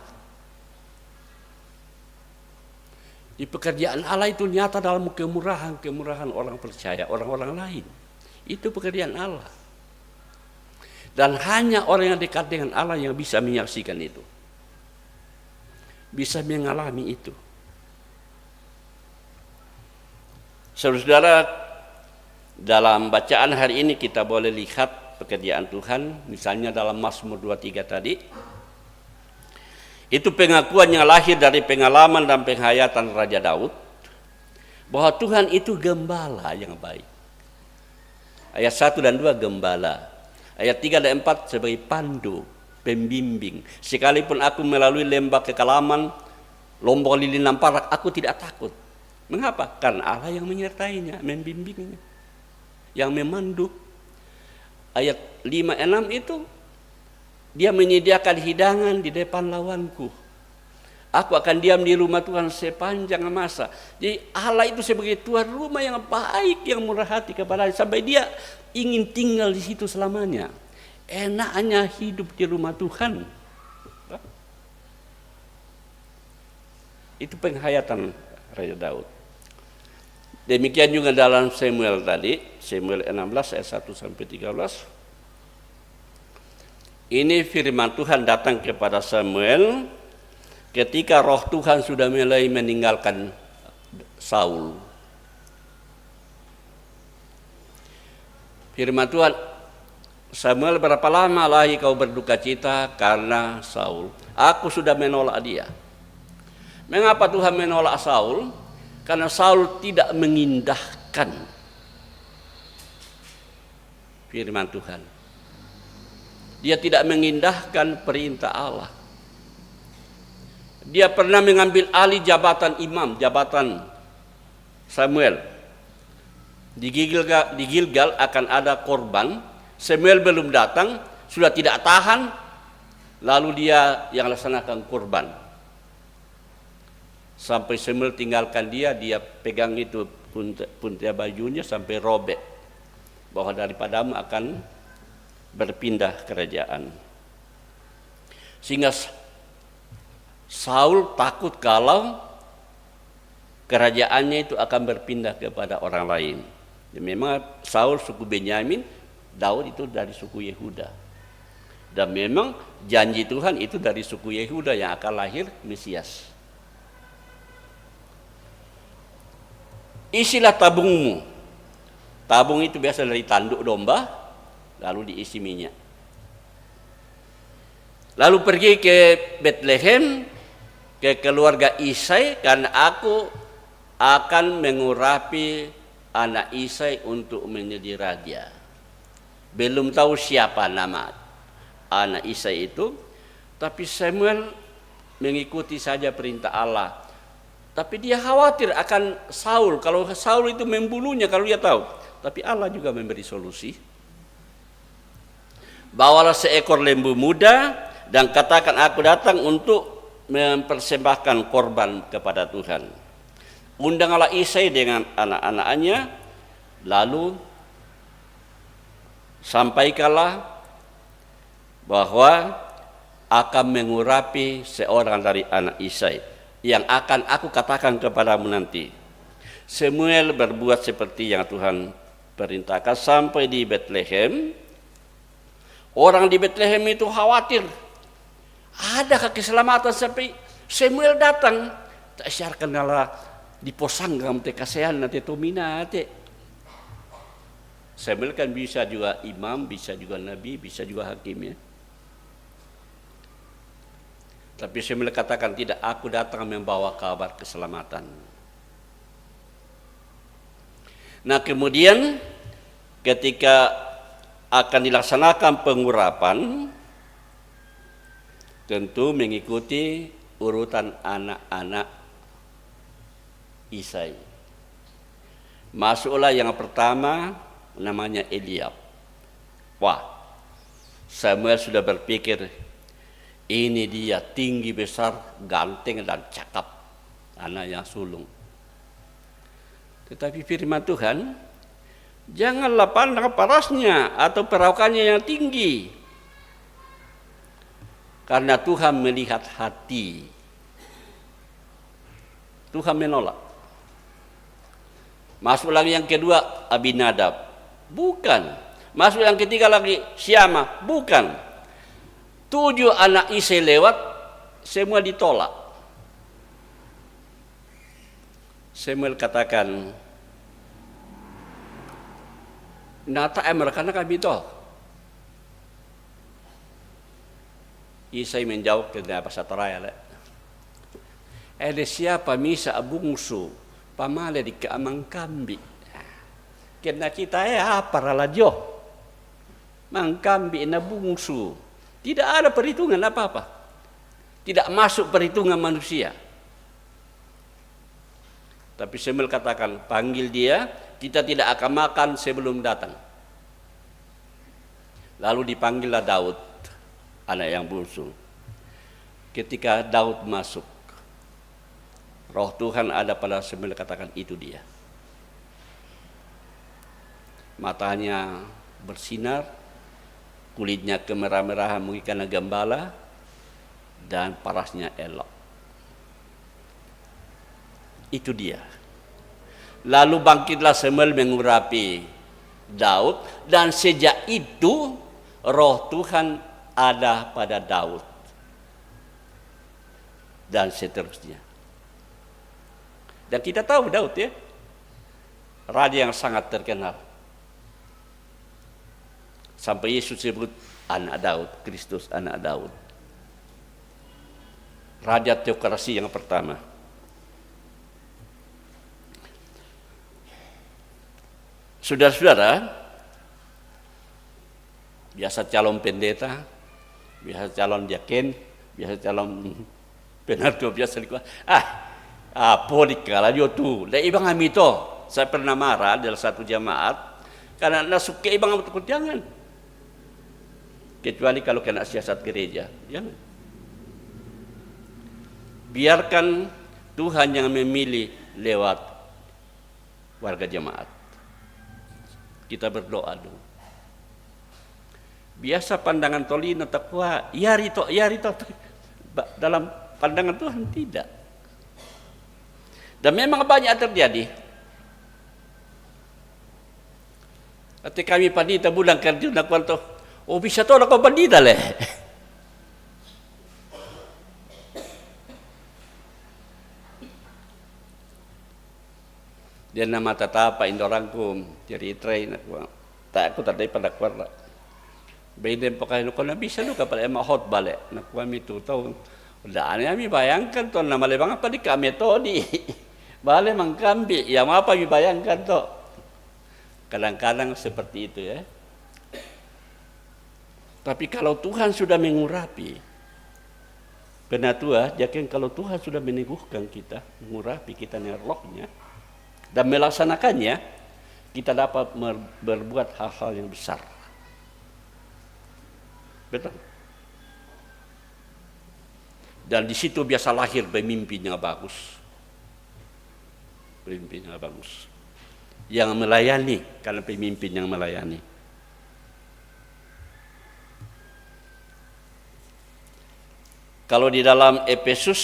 Di pekerjaan Allah itu nyata dalam kemurahan orang percaya, orang-orang lain. Itu pekerjaan Allah. Dan hanya orang yang dekat dengan Allah yang bisa menyaksikan itu, bisa mengalami itu. Saudara-saudara, dalam bacaan hari ini kita boleh lihat pekerjaan Tuhan, misalnya dalam Mazmur 23 tadi. Itu pengakuan yang lahir dari pengalaman dan penghayatan Raja Daud, bahwa Tuhan itu gembala yang baik. Ayat 1 dan 2 gembala. Ayat 3 dan 4 sebagai pandu, pembimbing. Sekalipun aku melalui lembah kekelaman, lombok lilin lamparak, aku tidak takut. Mengapa? Karena Allah yang menyertainya, membimbingnya, yang memandu. Ayat 5-6 itu, dia menyediakan hidangan di depan lawanku. Aku akan diam di rumah Tuhan sepanjang masa. Jadi Allah itu sebagai tuan rumah yang baik, yang murah hati kepada dia, sampai dia ingin tinggal di situ selamanya. Enaknya hidup di rumah Tuhan. Itu penghayatan Raja Daud. Demikian juga dalam Samuel tadi, Samuel 16 ayat 1 sampai 13. Ini firman Tuhan datang kepada Samuel ketika roh Tuhan sudah mulai meninggalkan Saul. Firman Tuhan, Samuel, berapa lama lagi kau berduka cita karena Saul? Aku sudah menolak dia. Mengapa Tuhan menolak Saul? Karena Saul tidak mengindahkan firman Tuhan. Dia tidak mengindahkan perintah Allah. Dia pernah mengambil alih jabatan imam, jabatan Samuel. Di Gilgal akan ada korban. Samuel belum datang, sudah tidak tahan, lalu dia yang laksanakan korban. Sampai Samuel tinggalkan dia pegang itu puntia bajunya sampai robek, bahwa daripadamu akan berpindah kerajaan. Sehingga Saul takut kalau kerajaannya itu akan berpindah kepada orang lain. Dan memang Saul suku Benyamin, Daud itu dari suku Yehuda. Dan memang janji Tuhan itu dari suku Yehuda yang akan lahir Mesias. Isilah tabungmu. Tabung itu biasa dari tanduk domba, lalu diisi minyak. Lalu pergi ke Bethlehem, ke keluarga Isai, karena aku akan mengurapi anak Isai untuk menjadi raja. Belum tahu siapa nama anak Isai itu, tapi Samuel mengikuti saja perintah Allah. Tapi dia khawatir akan Saul, kalau Saul itu membunuhnya kalau dia tahu. Tapi Allah juga memberi solusi. Bawalah seekor lembu muda dan katakan aku datang untuk mempersembahkan korban kepada Tuhan. Undanglah Isai dengan anak-anaknya, lalu sampaikanlah bahwa akan mengurapi seorang dari anak Isai yang akan aku katakan kepadamu nanti. Samuel berbuat seperti yang Tuhan perintahkan sampai di Bethlehem. Orang di Bethlehem itu khawatir, adakah keselamatan sampai Samuel datang? Tak syarkan Allah diposanggam te kasihan nanti tumina te. Samuel kan bisa juga imam, bisa juga nabi, bisa juga hakim ya. Tapi Samuel katakan tidak, aku datang membawa kabar keselamatan. Nah kemudian ketika akan dilaksanakan pengurapan, tentu mengikuti urutan anak-anak Isai. Masuklah yang pertama namanya Eliab. Wah, Samuel sudah berpikir, ini dia tinggi besar, ganteng dan cakap, anaknya sulung. Tetapi firman Tuhan, janganlah pandang parasnya atau perawakannya yang tinggi, karena Tuhan melihat hati. Tuhan menolak. Masuk lagi yang kedua Abinadab, bukan. Masuk yang ketiga lagi Syama, bukan. 7 anak Isai lewat, semua ditolak. Samuel katakan, nata mereka kami toh. Isai menjawab ke bahasa Toraya. Ada siapa misa bungsu pamale di keamang kambi. Kena kita apa ralajo. Mangkambi na bungsu. Tidak ada perhitungan apa-apa. Tidak masuk perhitungan manusia. Tapi Samuel katakan, panggil dia, kita tidak akan makan sebelum datang. Lalu dipanggillah Daud, anak yang bungsu. Ketika Daud masuk, roh Tuhan ada pada Samuel, katakan itu dia. Matanya bersinar, kulitnya kemerah-merahan mengikat gembala, dan parasnya elok. Itu dia. Lalu bangkitlah Samuel mengurapi Daud, dan sejak itu roh Tuhan ada pada Daud, dan seterusnya. Dan kita tahu Daud ya, raja yang sangat terkenal. Sampai Yesus sebut anak Daud, Kristus anak Daud. Raja teokrasi yang pertama. Saudara-saudara, biasa calon pendeta, biasa calon diaken, biasa calon penarko, biasa dikuat. Apa dikala dia tu? Dan ibang kami tu, saya pernah marah dalam satu jamaat karena nasuke ibang kami takut jangan. Kecuali kalau kena siasat gereja, jangan. Biarkan Tuhan yang memilih lewat warga jemaat. Kita berdoa dulu. Biasa pandangan tolina takwa, yari to, dalam pandangan Tuhan tidak. Dan memang banyak terjadi. Ketika kami pandita bulan kerja nak kuanto, oh bisa to nak pandita leh. Dia nama tatapa indorangkum jadi train tak aku tadi pada kuarla. Beden pakai lu kana bisa lu kapal ema hot balik nak kami tu tahu. Udah kami bayangkan to nama lebang apa di kami to di. Bale mangkambi yang apa kami bayangkan to. Kadang-kadang seperti itu ya. Tapi kalau Tuhan sudah mengurapi, penatua, jadi kalau Tuhan sudah meneguhkan kita, mengurapi kita dengan rohnya, dan melaksanakannya, kita dapat berbuat hal-hal yang besar. Betul. Dan di situ biasa lahir pemimpin yang bagus. Pemimpin yang bagus. Yang melayani, karena pemimpin yang melayani. Kalau di dalam Efesus,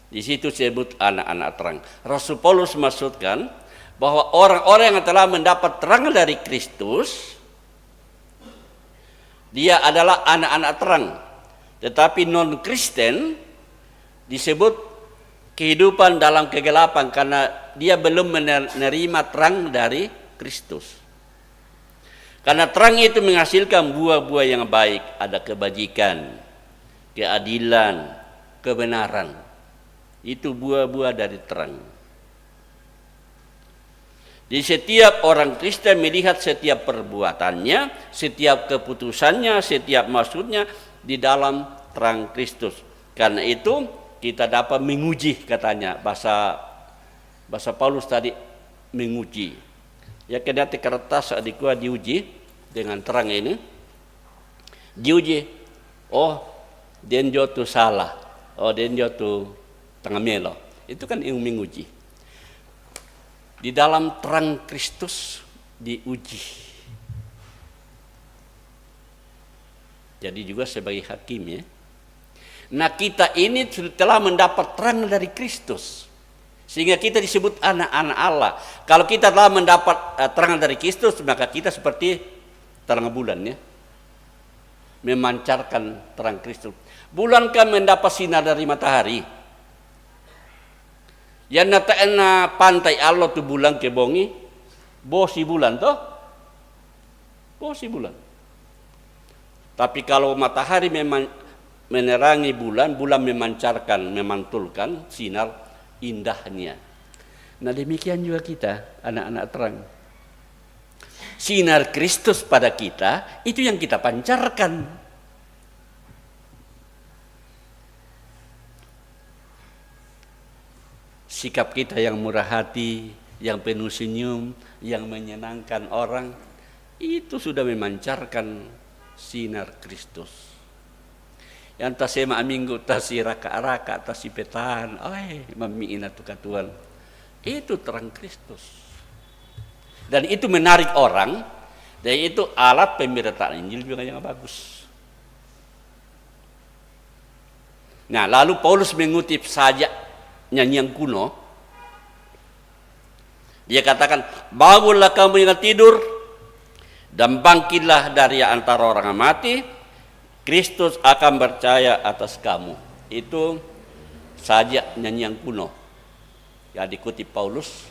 di situ disebut anak-anak terang. Rasul Paulus maksudkan bahwa orang-orang yang telah mendapat terang dari Kristus, dia adalah anak-anak terang. Tetapi non-Kristen disebut kehidupan dalam kegelapan karena dia belum menerima terang dari Kristus. Karena terang itu menghasilkan buah-buah yang baik, ada kebajikan, keadilan, kebenaran. Itu buah-buah dari terang. Di setiap orang Kristen melihat setiap perbuatannya, setiap keputusannya, setiap maksudnya di dalam terang Kristus. Karena itu kita dapat menguji, katanya bahasa Paulus tadi, menguji. Ya kena di kertas adikua diuji dengan terang ini. Diuji, oh denjo tu salah, oh denjo tu tengah melo. Itu kan yang menguji. Di dalam terang Kristus diuji. Jadi juga sebagai hakim ya. Nah kita ini telah mendapat terang dari Kristus. Sehingga kita disebut anak-anak Allah. Kalau kita telah mendapat terang dari Kristus, maka kita seperti terang bulan ya. Memancarkan terang Kristus. Bulan kan mendapat sinar dari matahari. Yang nataena pantai Allah tu bulan ke bongi, bosi bulan toh? Bosi bulan. Tapi kalau matahari menerangi bulan, bulan memancarkan, memantulkan sinar indahnya. Nah demikian juga kita, anak-anak terang. Sinar Kristus pada kita, itu yang kita pancarkan. Sikap kita yang murah hati, yang penuh senyum, yang menyenangkan orang, itu sudah memancarkan sinar Kristus. Yang tasema minggu tasi raka-raka tasi petan, mamiina tu katuan. Itu terang Kristus. Dan itu menarik orang, dan itu alat pemberitaan Injil juga yang bagus. Nah, lalu Paulus mengutip saja nyanyian kuno. Dia katakan, bangunlah kamu yang tidur dan bangkitlah dari antara orang mati. Kristus akan percaya atas kamu. Itu saja nyanyian kuno yang dikutip Paulus.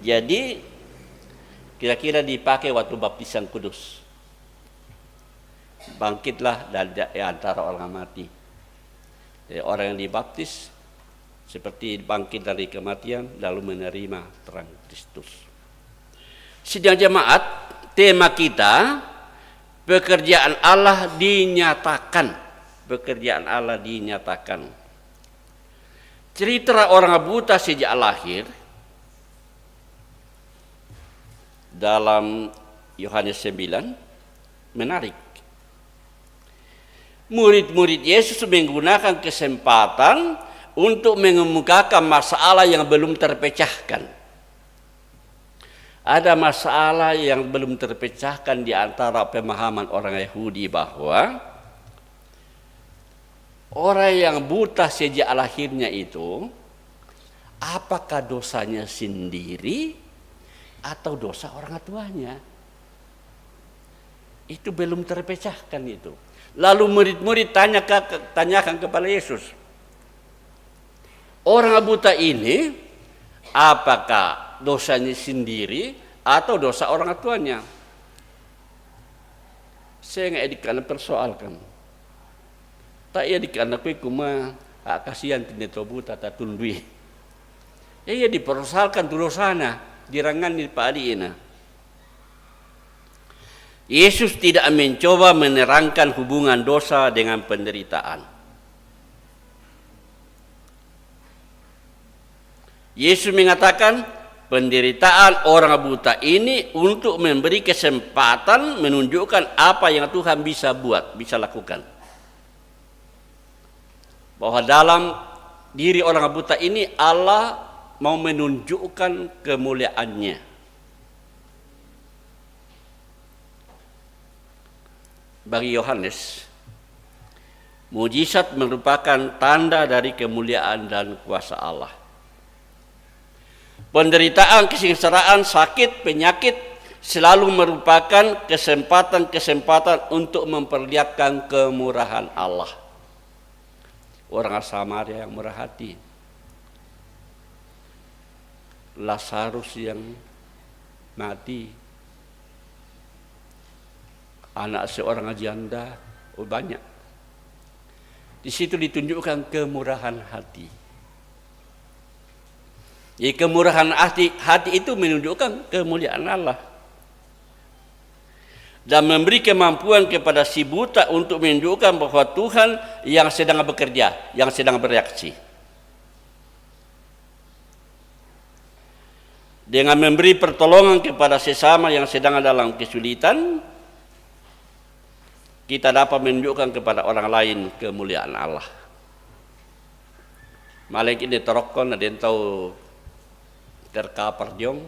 Jadi kira-kira dipakai waktu baptisan kudus. Bangkitlah dari antara orang mati. Jadi orang yang dibaptis seperti bangkit dari kematian lalu menerima terang Kristus. Sidang jemaat, tema kita pekerjaan Allah dinyatakan. Pekerjaan Allah dinyatakan. Cerita orang buta sejak lahir dalam Yohanes 9 menarik. Murid-murid Yesus menggunakan kesempatan untuk mengemukakan masalah yang belum terpecahkan. Ada masalah yang belum terpecahkan di antara pemahaman orang Yahudi bahwa orang yang buta sejak lahirnya itu apakah dosanya sendiri atau dosa orang tuanya? Itu belum terpecahkan itu. Lalu murid-murid tanyakan kepada Yesus, orang buta ini apakah dosanya sendiri atau dosa orang tuanya? Saya nggak dikana persoalkan. Tak ia dikana kue kuma kasihan tinetro buta tak tundui. Ya dipersoalkan tu dosana. dirangani Pak Adi ina. Yesus tidak mencoba menerangkan hubungan dosa dengan penderitaan. Yesus mengatakan penderitaan orang buta ini untuk memberi kesempatan menunjukkan apa yang Tuhan bisa buat, bisa lakukan. Bahwa dalam diri orang buta ini Allah mau menunjukkan kemuliaannya. Bagi Yohanes, mujizat merupakan tanda dari kemuliaan dan kuasa Allah. Penderitaan, kesengsaraan, sakit, penyakit selalu merupakan kesempatan-kesempatan untuk memperlihatkan kemurahan Allah. Orang Samaria yang murah hati, Lazarus yang mati, anak seorang janda, banyak. Di situ ditunjukkan kemurahan hati. Jadi kemurahan hati itu menunjukkan kemuliaan Allah. Dan memberi kemampuan kepada si buta untuk menunjukkan bahwa Tuhan yang sedang bekerja, yang sedang bereaksi. Dengan memberi pertolongan kepada sesama yang sedang dalam kesulitan, kita dapat menunjukkan kepada orang lain kemuliaan Allah. Malaikat ini terokon ada yang tahu terkapar jong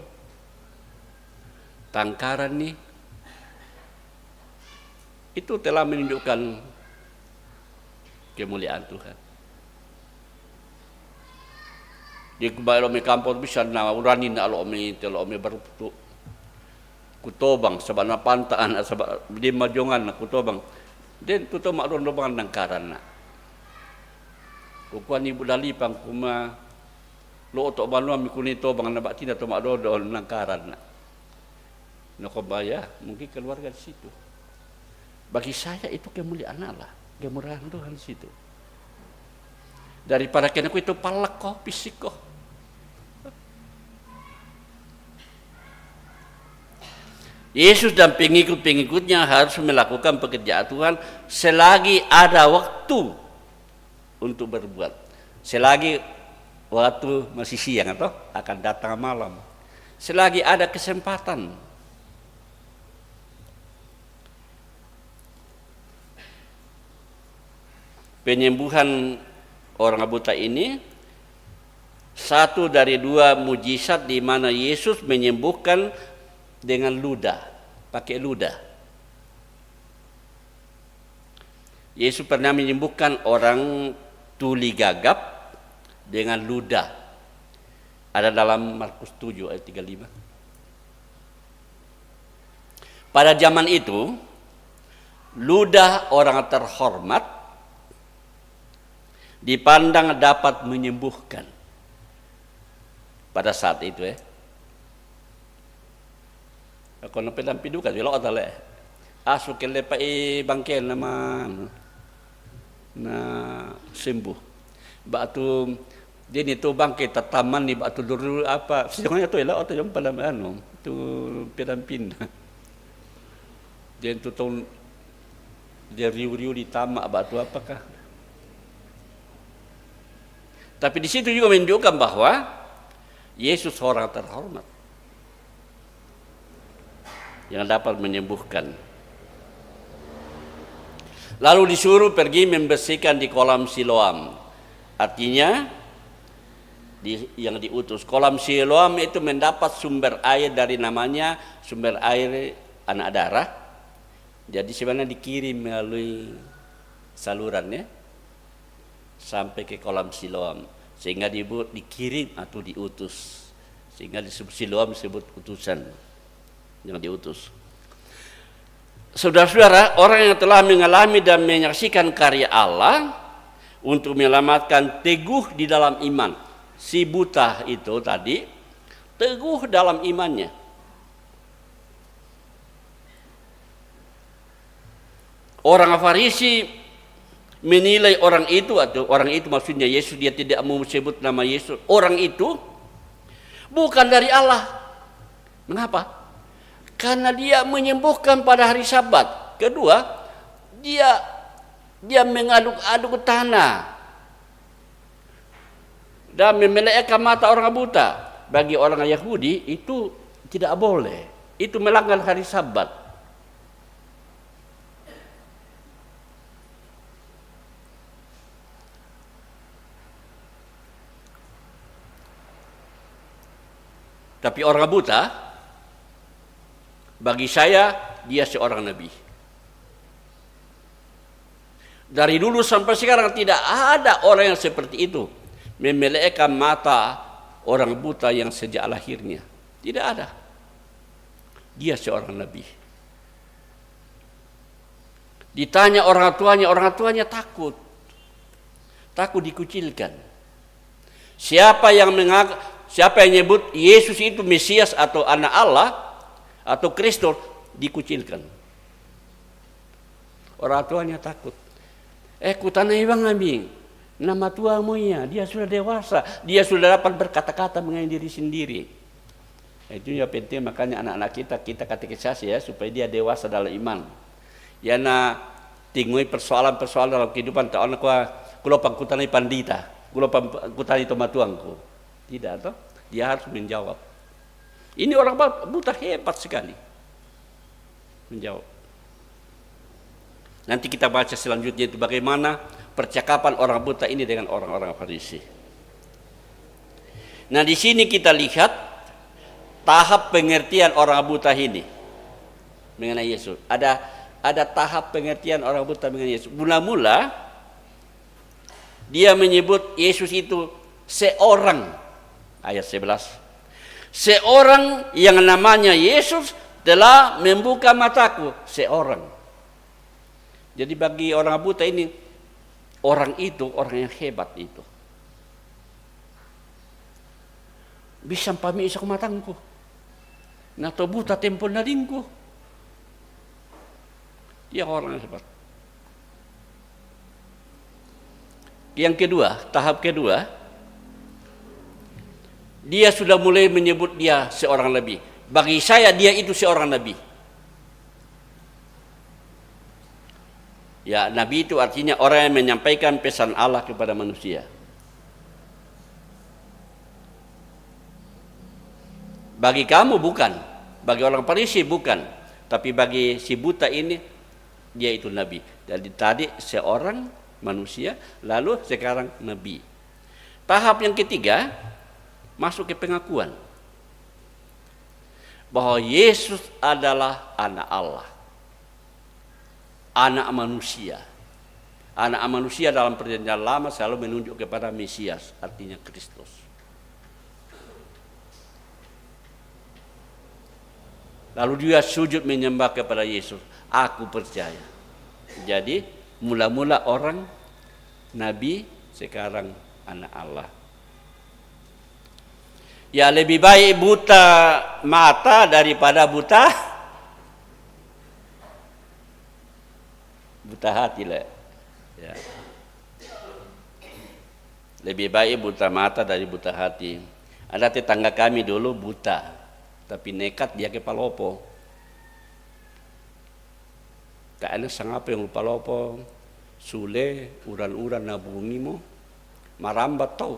tangkaran nih, itu telah menunjukkan kemuliaan Tuhan. Di kebaya me kampung bisa na urani na lo me berputu kutobang sabana pantaan sabab di majongan na kutobang den tuto makron lobang nangkaran na kukuan ibu dalipang kuma lo otok banua mikuni tobang na batina to makdodo nangkaran na nakobaya mungkin keluarga di situ. Bagi saya itu kemuliaan Allah, kemurahan Tuhan di situ. Daripada kena itu palak kok fisik kok. Yesus dan pengikut-pengikutnya harus melakukan pekerjaan Tuhan selagi ada waktu untuk berbuat. Selagi waktu masih siang atau akan datang malam. Selagi ada kesempatan. Penyembuhan orang buta ini satu dari dua mujizat di mana Yesus menyembuhkan dengan ludah, pakai ludah. Yesus pernah menyembuhkan orang tuli gagap dengan ludah. Ada dalam Markus 7 ayat 35. Pada zaman itu, ludah orang terhormat dipandang dapat menyembuhkan. Pada saat itu Ako na pidukan, wala ko tala aso kele pa bangkel naman na sembuh. Batu din itu bangke tataman ni batu dulu apa sidangnya to ila oto yung pala ano tu pirampin. Din tutong dia riu-riu di tamak batu apakah. Tapi di situ juga menunjukkan bahwa Yesus orang terhormat yang dapat menyembuhkan. Lalu disuruh pergi membersihkan di kolam Siloam. Artinya yang diutus. Kolam Siloam itu mendapat sumber air dari namanya sumber air anak darah. Jadi sebenarnya dikirim melalui salurannya sampai ke kolam Siloam. Sehingga dikirim atau diutus. Sehingga disebut Siloam disebut utusan yang diutus. Saudara-saudara, orang yang telah mengalami dan menyaksikan karya Allah untuk menyelamatkan teguh di dalam iman. Si buta itu tadi teguh dalam imannya. Orang Farisi menilai orang itu, atau orang itu maksudnya Yesus, dia tidak mau sebut nama Yesus. Orang itu bukan dari Allah. Mengapa? Karena dia menyembuhkan pada hari Sabat. Kedua, dia mengaduk-aduk tanah dan memelekkan mata orang buta. Bagi orang Yahudi itu tidak boleh. Itu melanggar hari Sabat. Tapi orang buta, bagi saya dia seorang nabi. Dari dulu sampai sekarang tidak ada orang yang seperti itu, memelekkan mata orang buta yang sejak lahirnya. Tidak ada. Dia seorang nabi. Ditanya orang tuanya takut. Takut dikucilkan. Siapa yang nyebut Yesus itu Mesias atau anak Allah atau Kristus, dikucilkan. Orang tuanya takut. Kutanai bang ambing, nama tuamu ya, dia sudah dewasa, dia sudah dapat berkata-kata mengenai diri sendiri. Itu yang penting, makanya anak-anak kita katekisasi ya, supaya dia dewasa dalam iman. Ya na tingui persoalan-persoalan dalam kehidupan. Tak anak kulo pangkutanai pandita, kulo pangkutanai tomatuangku. Tidak, toh? Dia harus menjawab. Ini orang buta hebat sekali menjawab. Nanti kita baca selanjutnya itu bagaimana percakapan orang buta ini dengan orang-orang Farisi. Nah, di sini kita lihat tahap pengertian orang buta ini mengenai Yesus. Ada tahap pengertian orang buta mengenai Yesus. Mula-mula dia menyebut Yesus itu seorang, ayat 11. Seorang yang namanya Yesus telah membuka mataku. Seorang. Jadi bagi orang buta ini, orang itu orang yang hebat itu. Bisa pami isa kumatangku. Nato buta tempol na ringku. Dia orang yang hebat. Yang kedua, tahap kedua, dia sudah mulai menyebut dia seorang nabi. Bagi saya dia itu seorang nabi. Ya, nabi itu artinya orang yang menyampaikan pesan Allah kepada manusia. Bagi kamu bukan, bagi orang Farisi bukan, tapi bagi si buta ini dia itu nabi. Jadi tadi seorang manusia, lalu sekarang nabi. Tahap yang ketiga masuk ke pengakuan bahwa Yesus adalah anak Allah. Anak manusia. Anak manusia dalam perjanjian lama selalu menunjuk kepada Mesias, artinya Kristus. Lalu dia sujud menyembah kepada Yesus. Aku percaya. Jadi mula-mula orang nabi, sekarang anak Allah. Ya, lebih baik buta mata daripada buta hati lah. Ya. Lebih baik buta mata dari buta hati. Ada tetangga kami dulu buta, tapi nekat dia ke palopo. Kayaknya sangapa yang palopo, sule, uran-uran nabungi mo, marambat tau.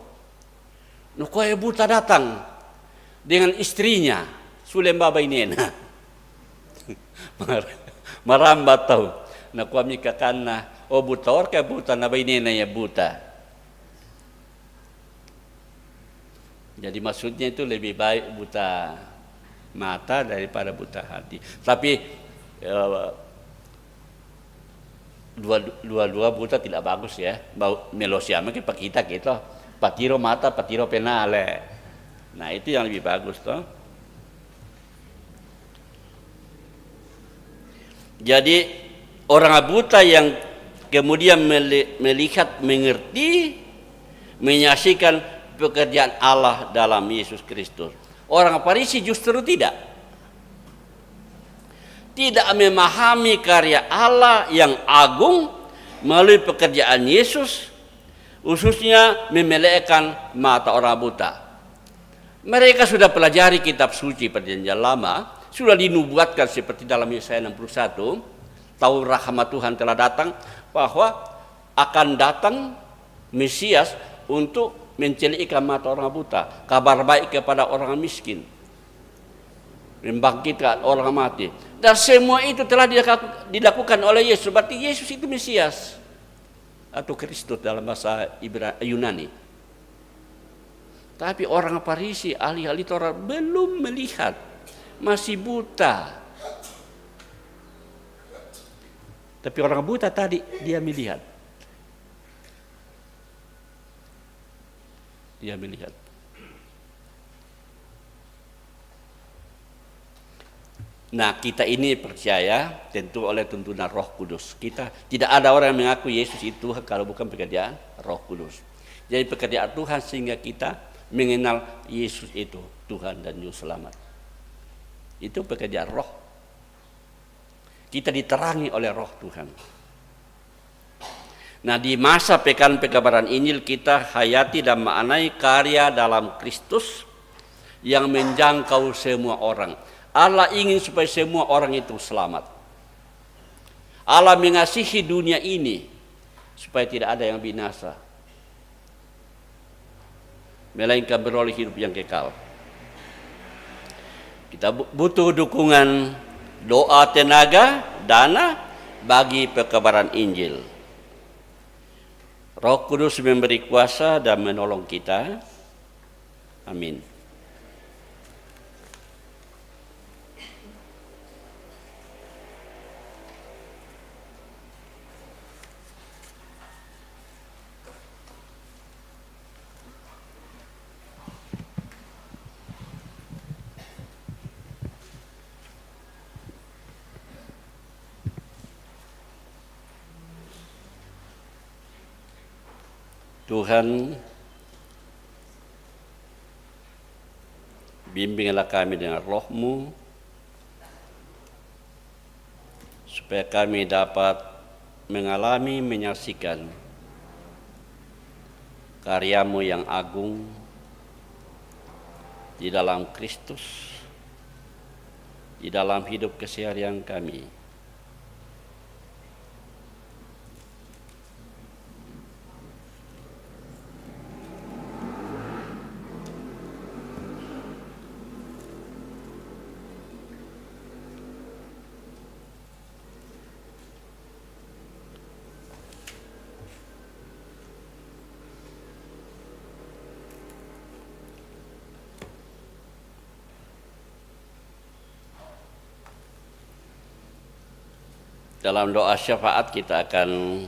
Nukoy buta datang dengan istrinya, sule mbabay nena. Marambat tau. Nakuami kakana, buta orka buta nabay nena ya buta. Jadi maksudnya itu lebih baik buta mata daripada buta hati. Tapi dua-dua buta tidak bagus ya. Melosiama ke pakita gitu. Patiro mata, patiro penale. Nah itu yang lebih bagus toh. Jadi orang buta yang kemudian melihat, mengerti, menyaksikan pekerjaan Allah dalam Yesus Kristus. Orang Farisi justru tidak memahami karya Allah yang agung melalui pekerjaan Yesus, khususnya memelekkan mata orang buta. Mereka sudah pelajari kitab suci Perjanjian Lama, sudah dinubuatkan seperti dalam Yesaya 61, tahu rahmat Tuhan telah datang, bahwa akan datang Mesias untuk mencelikkan mata orang buta, kabar baik kepada orang miskin, membangkitkan orang mati. Dan semua itu telah dilakukan oleh Yesus. Berarti Yesus itu Mesias atau Kristus dalam bahasa Yunani. Tapi orang Farisi, ahli-ahli Taurat belum melihat, masih buta. Tapi orang buta tadi dia melihat. Dia melihat. Nah, kita ini percaya tentu oleh tuntunan Roh Kudus. Kita tidak ada orang yang mengaku Yesus itu kalau bukan pekerjaan Roh Kudus. Jadi pekerjaan Tuhan sehingga kita mengenal Yesus itu Tuhan dan Juru Selamat. Itu pekerjaan Roh. Kita diterangi oleh Roh Tuhan. Nah, di masa pekan pekabaran Injil kita hayati dan maknai karya dalam Kristus yang menjangkau semua orang. Allah ingin supaya semua orang itu selamat. Allah mengasihi dunia ini supaya tidak ada yang binasa, melainkan beroleh hidup yang kekal. Kita butuh dukungan doa, tenaga, dana bagi pekabaran Injil. Roh Kudus memberi kuasa dan menolong kita. Amin. Tuhan, bimbinglah kami dengan Roh-Mu, supaya kami dapat mengalami, menyaksikan karya-Mu yang agung di dalam Kristus, di dalam hidup keseharian kami. Dalam doa syafaat kita akan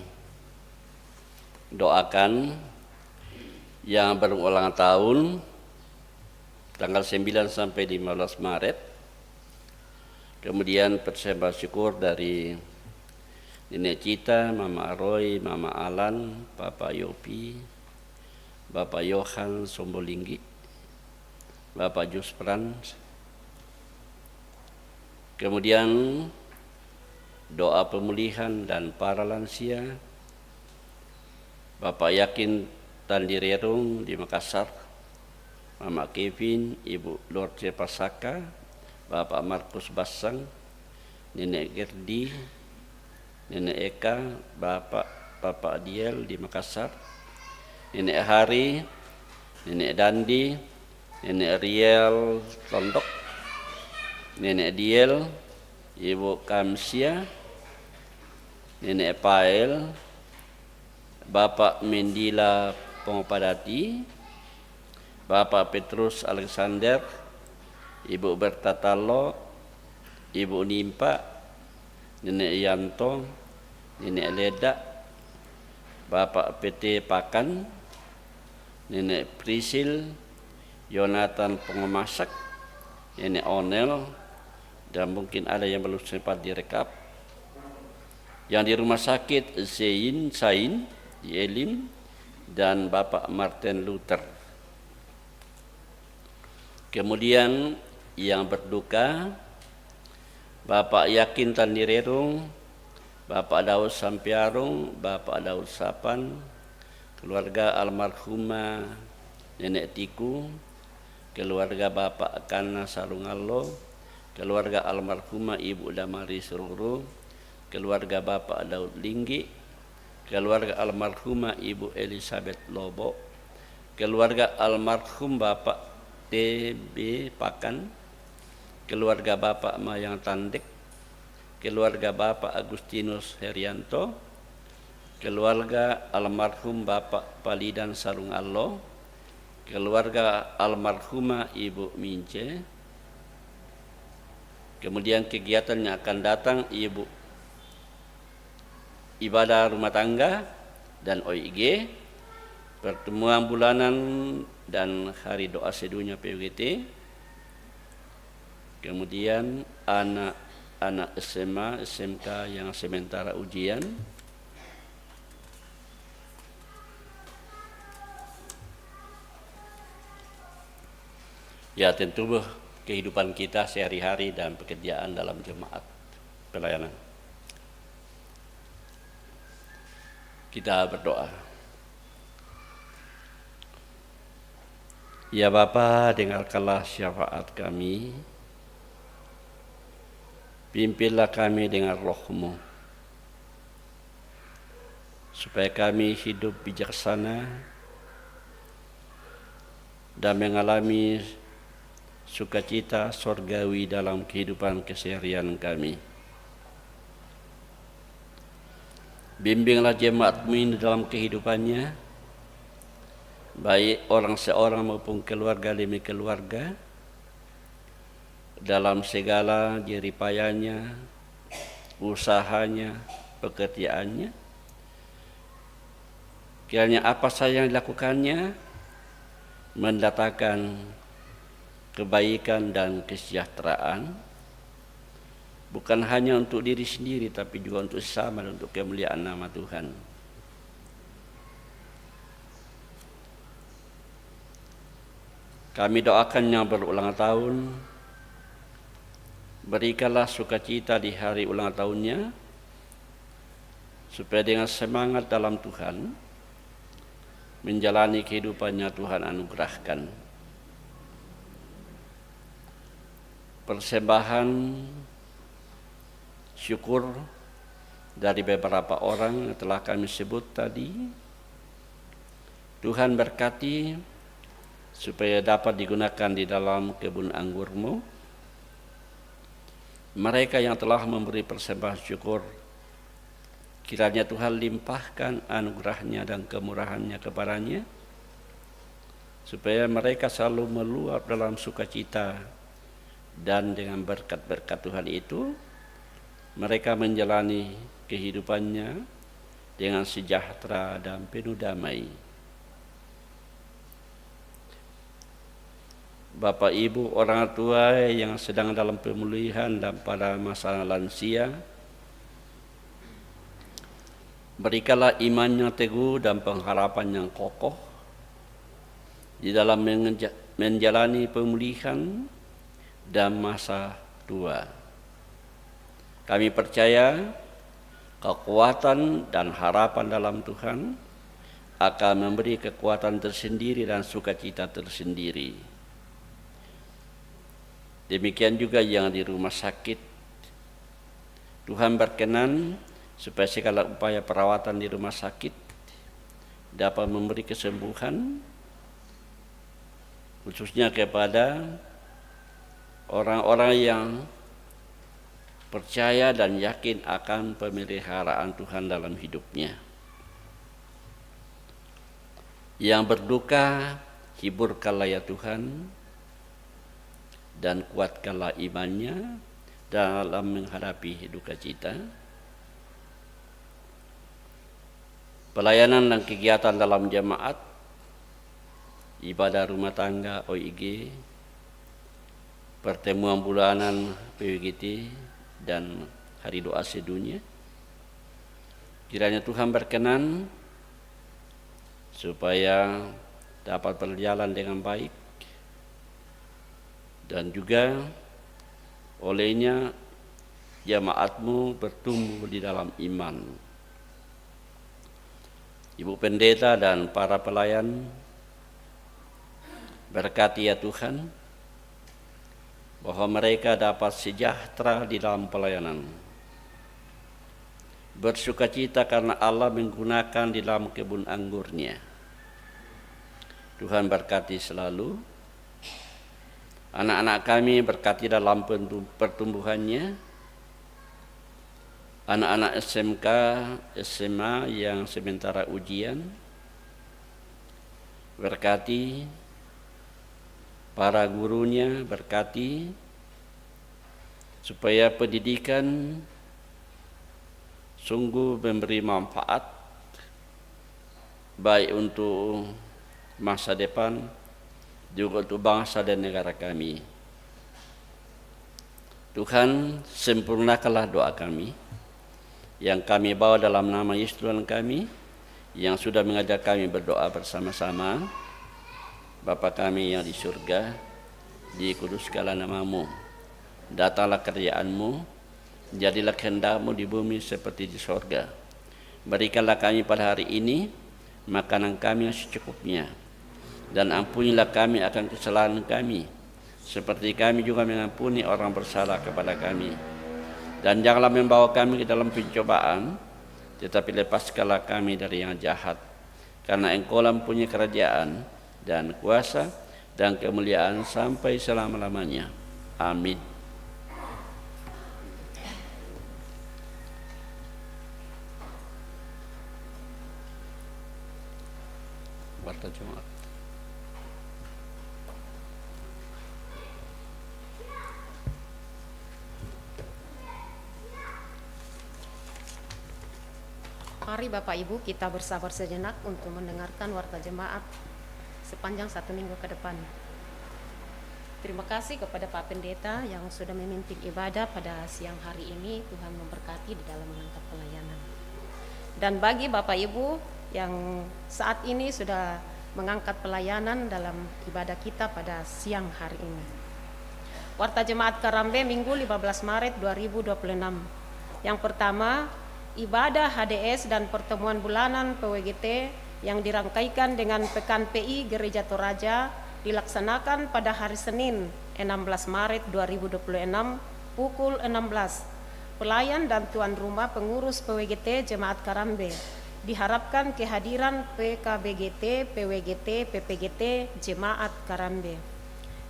doakan yang berulang tahun tanggal 9 sampai 15 Maret. Kemudian persembahan syukur dari Nenek Cita, Mama Aroy, Mama Alan, Papa Yopi, Bapak Yohan Sombolinggi, Bapak Juspran. Kemudian doa pemulihan dan para lansia, Bapak Yakin Tandirerung di Makassar, Mama Kevin, Ibu Lorce Pasaka, Bapak Markus Basang, Nenek Gerdi, Nenek Eka, Bapak Diel di Makassar, Nenek Hari, Nenek Dandi, Nenek Riel Tondok, Nenek Diel, Ibu Kamsia, Nenek Pael, Bapak Mendila Pengopadati, Bapak Petrus Alexander, Ibu Bertatalo, Ibu Nimpa, Nenek Yanto, Nenek Leda, Bapak PT Pakan, Nenek Prisil, Yonatan Pengemasak, Nenek Onel, dan mungkin ada yang belum sempat direkap. Yang di rumah sakit Sain di Elim, dan Bapak Martin Luther. Kemudian yang berduka, Bapak Yakin Tandirerung, Bapak Daud Sampiarung, Bapak Daud Sapan, keluarga almarhumah Nenek Tiku, keluarga Bapak Kana Sarungallo, keluarga almarhumah Ibu Damari Sururu, keluarga Bapak Daud Linggi, keluarga almarhumah Ibu Elizabeth Lobo, keluarga almarhum Bapak TB Pakan, keluarga Bapak Mayang Tandek, keluarga Bapak Agustinus Herianto, keluarga almarhum Bapak Palidan Sarungallo, keluarga almarhumah Ibu Mince. Kemudian kegiatan yang akan datang Ibu ibadah rumah tangga dan OIG, pertemuan bulanan dan hari doa sedunia PUGT. Kemudian anak-anak SMA, SMK yang sementara ujian. Ya, tentu kehidupan kita sehari-hari dan pekerjaan dalam jemaat pelayanan. Kita berdoa. Ya Bapa, dengarkanlah syafaat kami. Pimpinlah kami dengan roh-Mu, supaya kami hidup bijaksana dan mengalami sukacita sorgawi dalam kehidupan keseharian kami. Bimbinglah jemaat-Mu ini dalam kehidupannya, baik orang seorang maupun keluarga demi keluarga, dalam segala jeripayanya, usahanya, pekerjaannya. Kiranya apa saja yang dilakukannya mendatangkan kebaikan dan kesejahteraan, bukan hanya untuk diri sendiri tapi juga untuk sesama dan untuk kemuliaan nama Tuhan. Kami doakan yang berulang tahun, berikanlah sukacita di hari ulang tahunnya, supaya dengan semangat dalam Tuhan menjalani kehidupannya Tuhan anugerahkan persembahan syukur dari beberapa orang yang telah kami sebut tadi. Tuhan berkati supaya dapat digunakan di dalam kebun anggur-Mu. Mereka yang telah memberi persembahan syukur, kiranya Tuhan limpahkan anugerahnya dan kemurahannya kepadanya, supaya mereka selalu meluap dalam sukacita. Dan dengan berkat-berkat Tuhan itu, mereka menjalani kehidupannya dengan sejahtera dan penuh damai. Bapak Ibu orang tua yang sedang dalam pemulihan dan pada masa lansia, berikanlah iman yang teguh dan pengharapan yang kokoh di dalam menjalani pemulihan dan masa tua. Kami percaya kekuatan dan harapan dalam Tuhan akan memberi kekuatan tersendiri dan sukacita tersendiri. Demikian juga yang di rumah sakit. Tuhan berkenan supaya segala upaya perawatan di rumah sakit dapat memberi kesembuhan, khususnya kepada orang-orang yang percaya dan yakin akan pemeliharaan Tuhan dalam hidupnya. Yang berduka, hiburkanlah ya Tuhan, dan kuatkanlah imannya dalam menghadapi duka cita. Pelayanan dan kegiatan dalam jemaat, ibadah rumah tangga OIG, pertemuan bulanan PUGT dan hari doa sedunia. Kiranya Tuhan berkenan supaya dapat berjalan dengan baik, dan juga olehnya jemaat-Mu bertumbuh di dalam iman. Ibu pendeta dan para pelayan Berkati ya Tuhan, bahwa mereka dapat sejahtera di dalam pelayanan. Bersukacita karena Allah menggunakan di dalam kebun anggurnya. Tuhan berkati selalu. Anak-anak kami berkati dalam pertumbuhannya. Anak-anak SMK, SMA yang sementara ujian. Berkati para gurunya, berkati supaya pendidikan sungguh memberi manfaat baik untuk masa depan juga untuk bangsa dan negara kami. Tuhan, sempurnakanlah doa kami yang kami bawa dalam nama Yesus Tuhan kami, yang sudah mengajak kami berdoa bersama-sama. Bapa kami yang di surga, dikuduskanlah namamu, datanglah kerajaan-Mu, jadilah kehendak-Mu di bumi seperti di surga. Berikanlah kami pada hari ini makanan kami yang secukupnya, dan ampunilah kami akan kesalahan kami, seperti kami juga mengampuni orang bersalah kepada kami. Dan janganlah membawa kami ke dalam pencobaan, tetapi lepaskanlah kami dari yang jahat. Karena Engkau-lah mempunyai kerajaan dan kuasa dan kemuliaan sampai selama-lamanya. Amin. Warta Jemaat. Mari Bapak Ibu kita bersabar sejenak untuk mendengarkan warta jemaat sepanjang 1 minggu ke depan. Terima kasih kepada Pak Pendeta yang sudah memimpin ibadah pada siang hari ini. Tuhan memberkati di dalam mengangkat pelayanan. Dan bagi Bapak Ibu yang saat ini sudah mengangkat pelayanan dalam ibadah kita pada siang hari ini. Warta Jemaat Karambe Minggu 15 Maret 2026. Yang pertama, ibadah HDS dan pertemuan bulanan PWGT yang dirangkaikan dengan Pekan PI Gereja Toraja dilaksanakan pada hari Senin 16 Maret 2026 pukul 16. Pelayan dan tuan rumah pengurus PWGT Jemaat Karambe diharapkan kehadiran PKBGT, PWGT, PPGT Jemaat Karambe.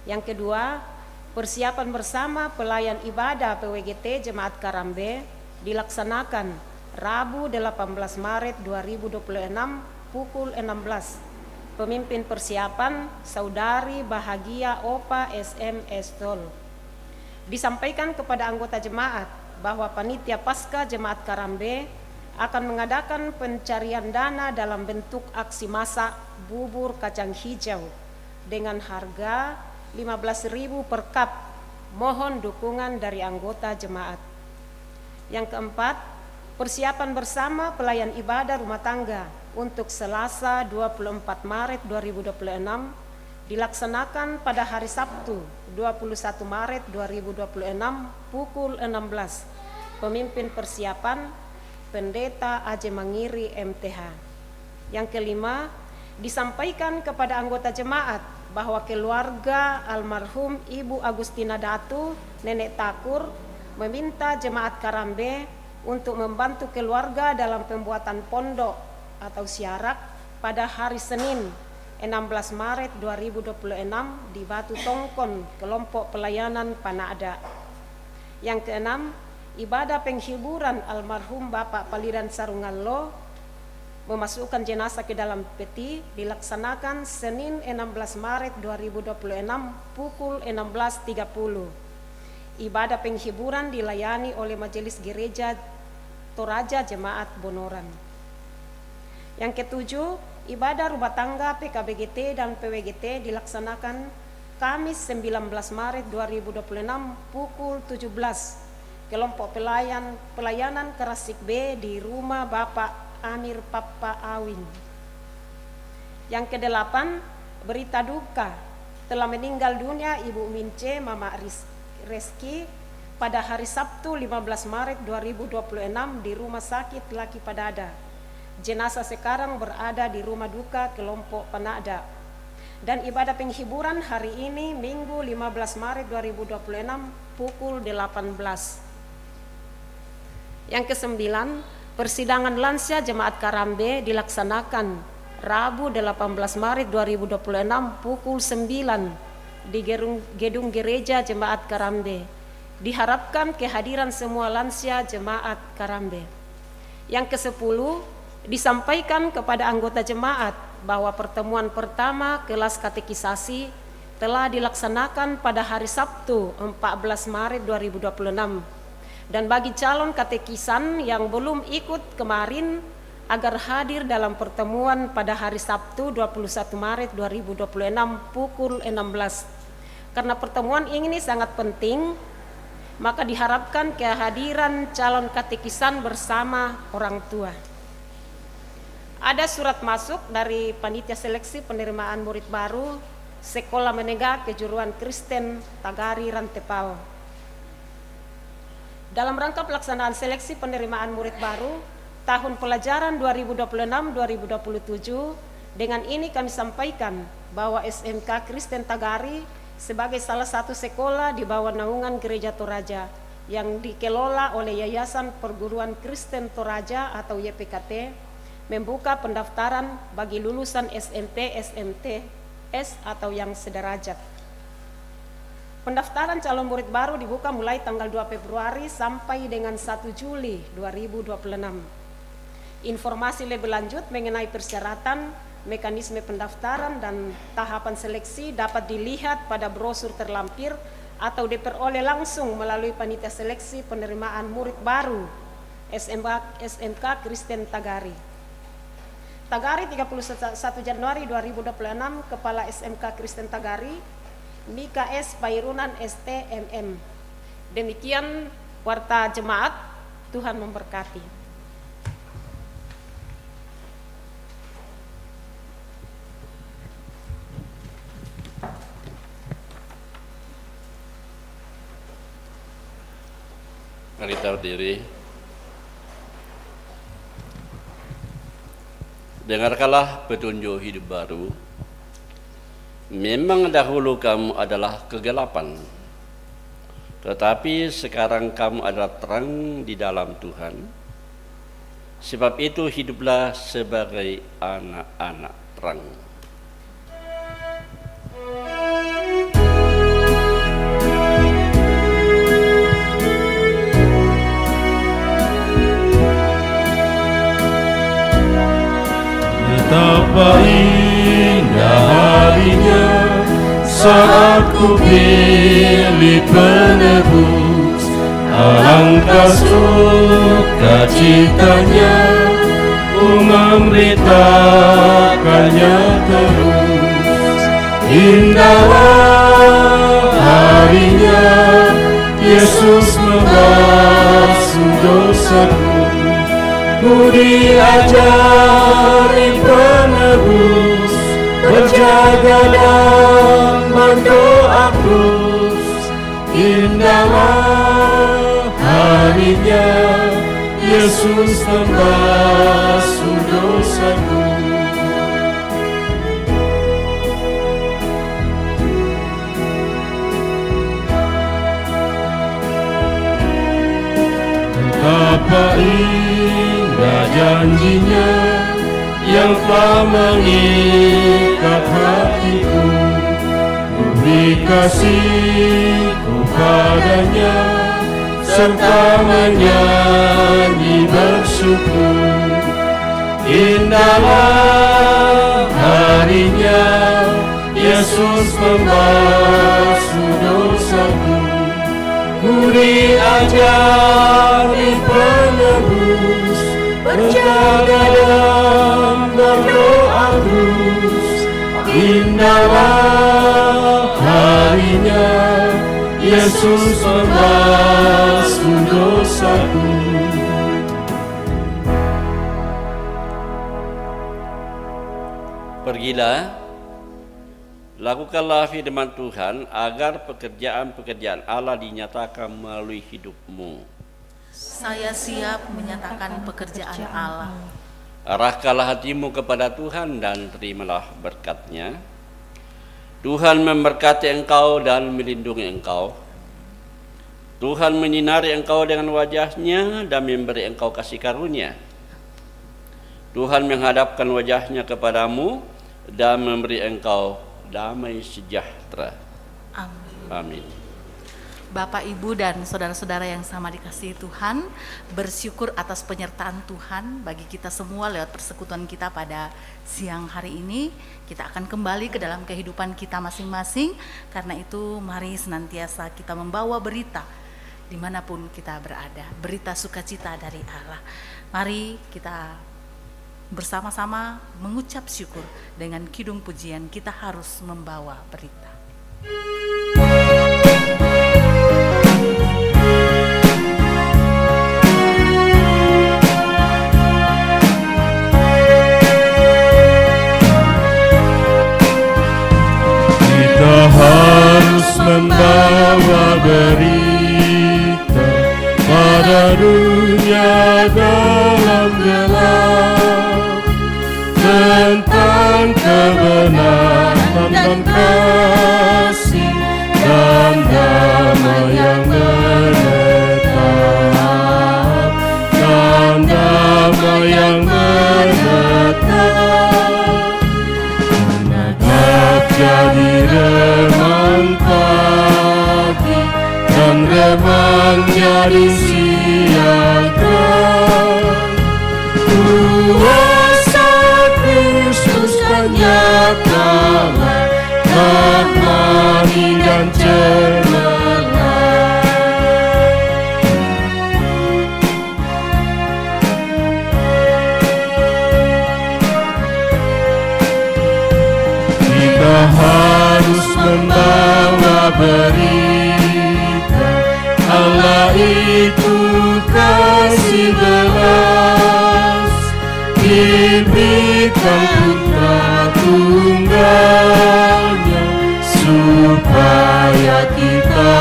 Yang kedua, persiapan bersama pelayan ibadah PWGT Jemaat Karambe dilaksanakan Rabu 18 Maret 2026 pukul 16. Pemimpin persiapan Saudari Bahagia Opa SM Estol. Disampaikan kepada anggota jemaat bahwa panitia Paskah Jemaat Karambe akan mengadakan pencarian dana dalam bentuk aksi masak bubur kacang hijau dengan harga 15.000 per cup. Mohon dukungan dari anggota jemaat. Yang keempat, persiapan bersama pelayan ibadah rumah tangga untuk Selasa 24 Maret 2026 dilaksanakan pada hari Sabtu 21 Maret 2026 pukul 16. Pemimpin persiapan Pendeta Aje Mangiri MTH. Yang kelima, disampaikan kepada anggota jemaat bahwa keluarga almarhum Ibu Agustina Datu, Nenek Takur, meminta Jemaat Karambe untuk membantu keluarga dalam pembuatan pondok atau syarak pada hari Senin 16 Maret 2026 di Batu Tongkon, kelompok pelayanan Panada. Yang keenam, ibadah penghiburan almarhum Bapak Paliran Sarungallo memasukkan jenazah ke dalam peti dilaksanakan Senin 16 Maret 2026 pukul 16.30. Ibadah penghiburan dilayani oleh Majelis Gereja Toraja Jemaat Bonoran. Yang ketujuh, ibadah rumah tangga PKBGT dan PWGT dilaksanakan Kamis 19 Maret 2026 pukul 17. Kelompok pelayanan Kerasik B di rumah Bapak Amir Papa Awin. Yang kedelapan, berita duka telah meninggal dunia Ibu Mince Mama Reski pada hari Sabtu 15 Maret 2026 di Rumah Sakit Laki Padada. Jenazah sekarang berada di rumah duka kelompok Panada. Dan ibadah penghiburan hari ini Minggu 15 Maret 2026 pukul 18. Yang ke-9, persidangan lansia Jemaat Karambe dilaksanakan Rabu 18 Maret 2026 pukul 9 di gedung gereja Jemaat Karambe. Diharapkan kehadiran semua lansia Jemaat Karambe. Yang ke-10, disampaikan kepada anggota jemaat bahwa pertemuan pertama kelas katekisasi telah dilaksanakan pada hari Sabtu 14 Maret 2026. Dan bagi calon katekisan yang belum ikut kemarin agar hadir dalam pertemuan pada hari Sabtu 21 Maret 2026 pukul 16. Karena pertemuan ini sangat penting, maka diharapkan kehadiran calon katekisan bersama orang tua. Ada surat masuk dari Panitia Seleksi Penerimaan Murid Baru Sekolah Menengah Kejuruan Kristen Tagari Rantepal. Dalam rangka pelaksanaan seleksi penerimaan murid baru tahun pelajaran 2026-2027, dengan ini kami sampaikan bahwa SMK Kristen Tagari sebagai salah satu sekolah di bawah naungan Gereja Toraja yang dikelola oleh Yayasan Perguruan Kristen Toraja atau YPKT, membuka pendaftaran bagi lulusan SMP, SMT/S atau yang sederajat. Pendaftaran calon murid baru dibuka mulai tanggal 2 Februari sampai dengan 1 Juli 2026. Informasi lebih lanjut mengenai persyaratan, mekanisme pendaftaran, dan tahapan seleksi dapat dilihat pada brosur terlampir atau diperoleh langsung melalui Panitia Seleksi Penerimaan Murid Baru SMK Kristen Tagari. Tagari 31 Januari 2026, Kepala SMK Kristen Tagari Mika S. Pairunan STMM. Demikian warta jemaat, Tuhan memberkati. Mari kita berdiri. Dengarkanlah petunjuk hidup baru. Memang dahulu kamu adalah kegelapan, tetapi sekarang kamu adalah terang di dalam Tuhan. Sebab itu hiduplah sebagai anak-anak terang. Betapa indah harinya saat ku pilih penebus, alangkah sukacitanya ku memberitakannya terus. Indahlah harinya Yesus membasuh dosaku, ku diajari penebus, berjaga dan berdoa terus. Indahlah harinya Yesus membasuh dosaku. Betapa indah janjinya yang telah mengikat hatiku, beri kasihku padanya serta menyanyi bersyukur. Indahlah harinya Yesus membasuh dosaku, ku diajari penebus, berjaga dan berdoa terus. Indahlah harinya Yesus membasuh dosaku. Pergilah, lakukanlah firman Tuhan agar pekerjaan-pekerjaan Allah dinyatakan melalui hidupmu. Saya siap menyatakan pekerjaan Allah. Arahkanlah hatimu kepada Tuhan dan terimalah berkat-Nya. Tuhan memberkati engkau dan melindungi engkau. Tuhan menyinari engkau dengan wajah-Nya dan memberi engkau kasih karunia. Tuhan menghadapkan wajah-Nya kepadamu dan memberi engkau damai sejahtera. Amin. Amin. Bapak, Ibu, dan saudara-saudara yang sama dikasihi Tuhan, bersyukur atas penyertaan Tuhan bagi kita semua lewat persekutuan kita pada siang hari ini. Kita akan kembali ke dalam kehidupan kita masing-masing. Karena itu mari senantiasa kita membawa berita dimanapun kita berada, berita sukacita dari Allah. Mari kita bersama-sama mengucap syukur dengan kidung pujian, kita harus membawa berita. Kita harus membawa berita pada dunia dalam gelap tentang kebenaran dan kasih dan damai yang menetap, dan damai yang menetap. Menetap jadi remang pagi dan remang jadi siang terang. Kuasa Kristus kan nyatalah, rahmani dan cemerlang. Kita harus membawa berita, Allah itu kasih belas, diberikan Putra Tunggalnya supaya kita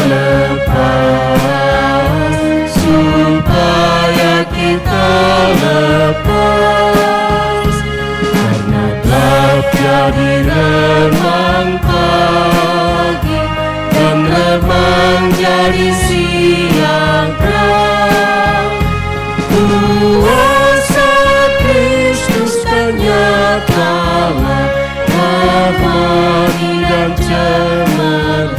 lepas, supaya kita lepas. Karena gelap jadi remang pagi dan remang jadi siang terang. Kuasa Kristus kan nyatalah, rahmani dan cemerlang.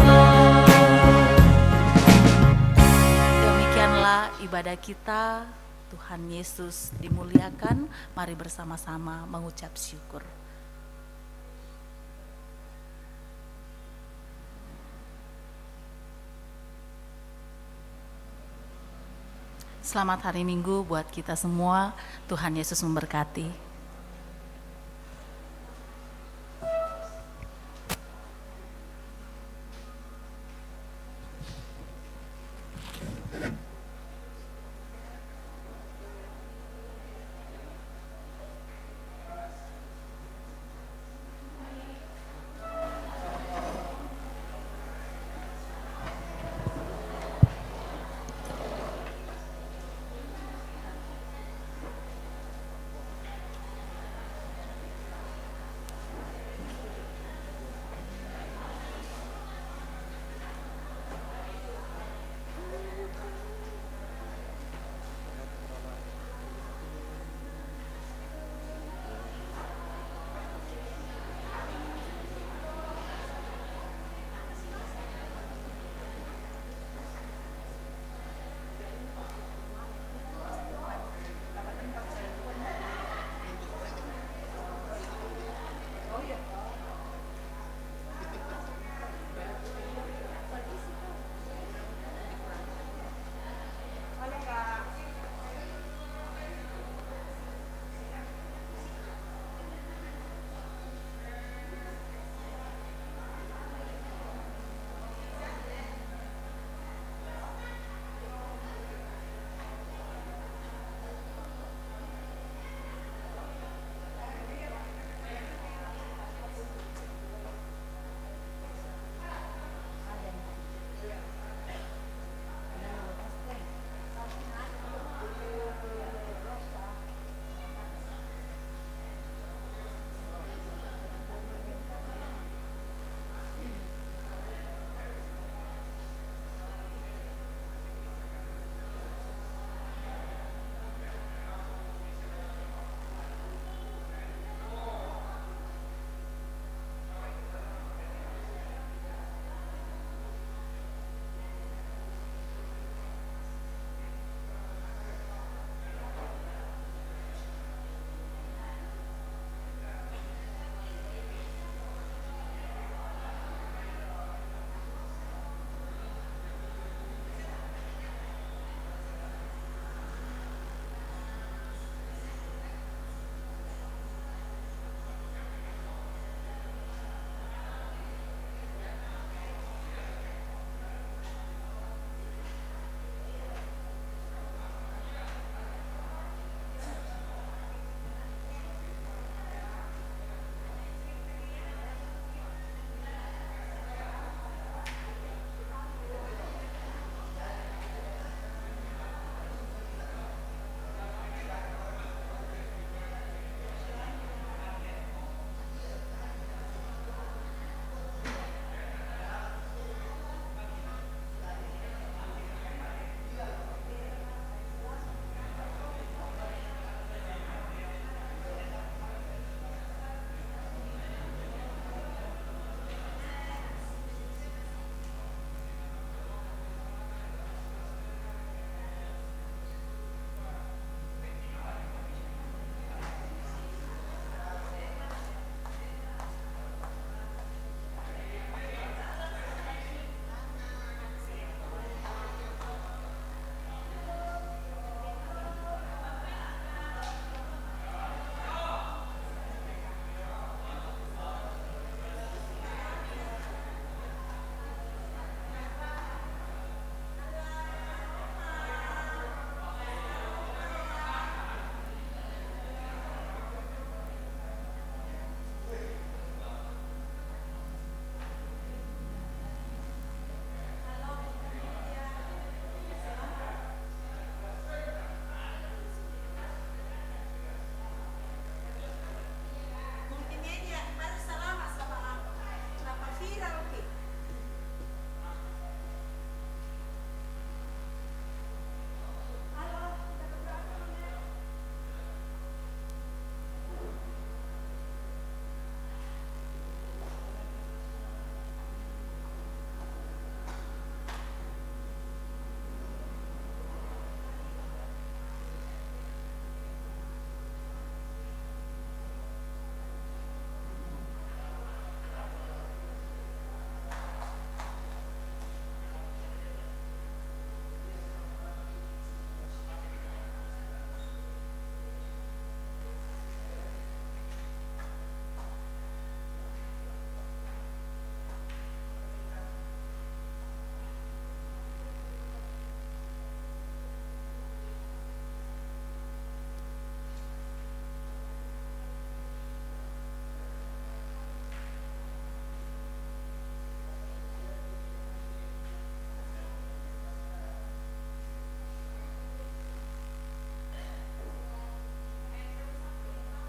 Demikianlah ibadah kita. Tuhan Yesus dimuliakan. Mari bersama-sama mengucap syukur. Selamat hari Minggu buat kita semua. Tuhan Yesus memberkati.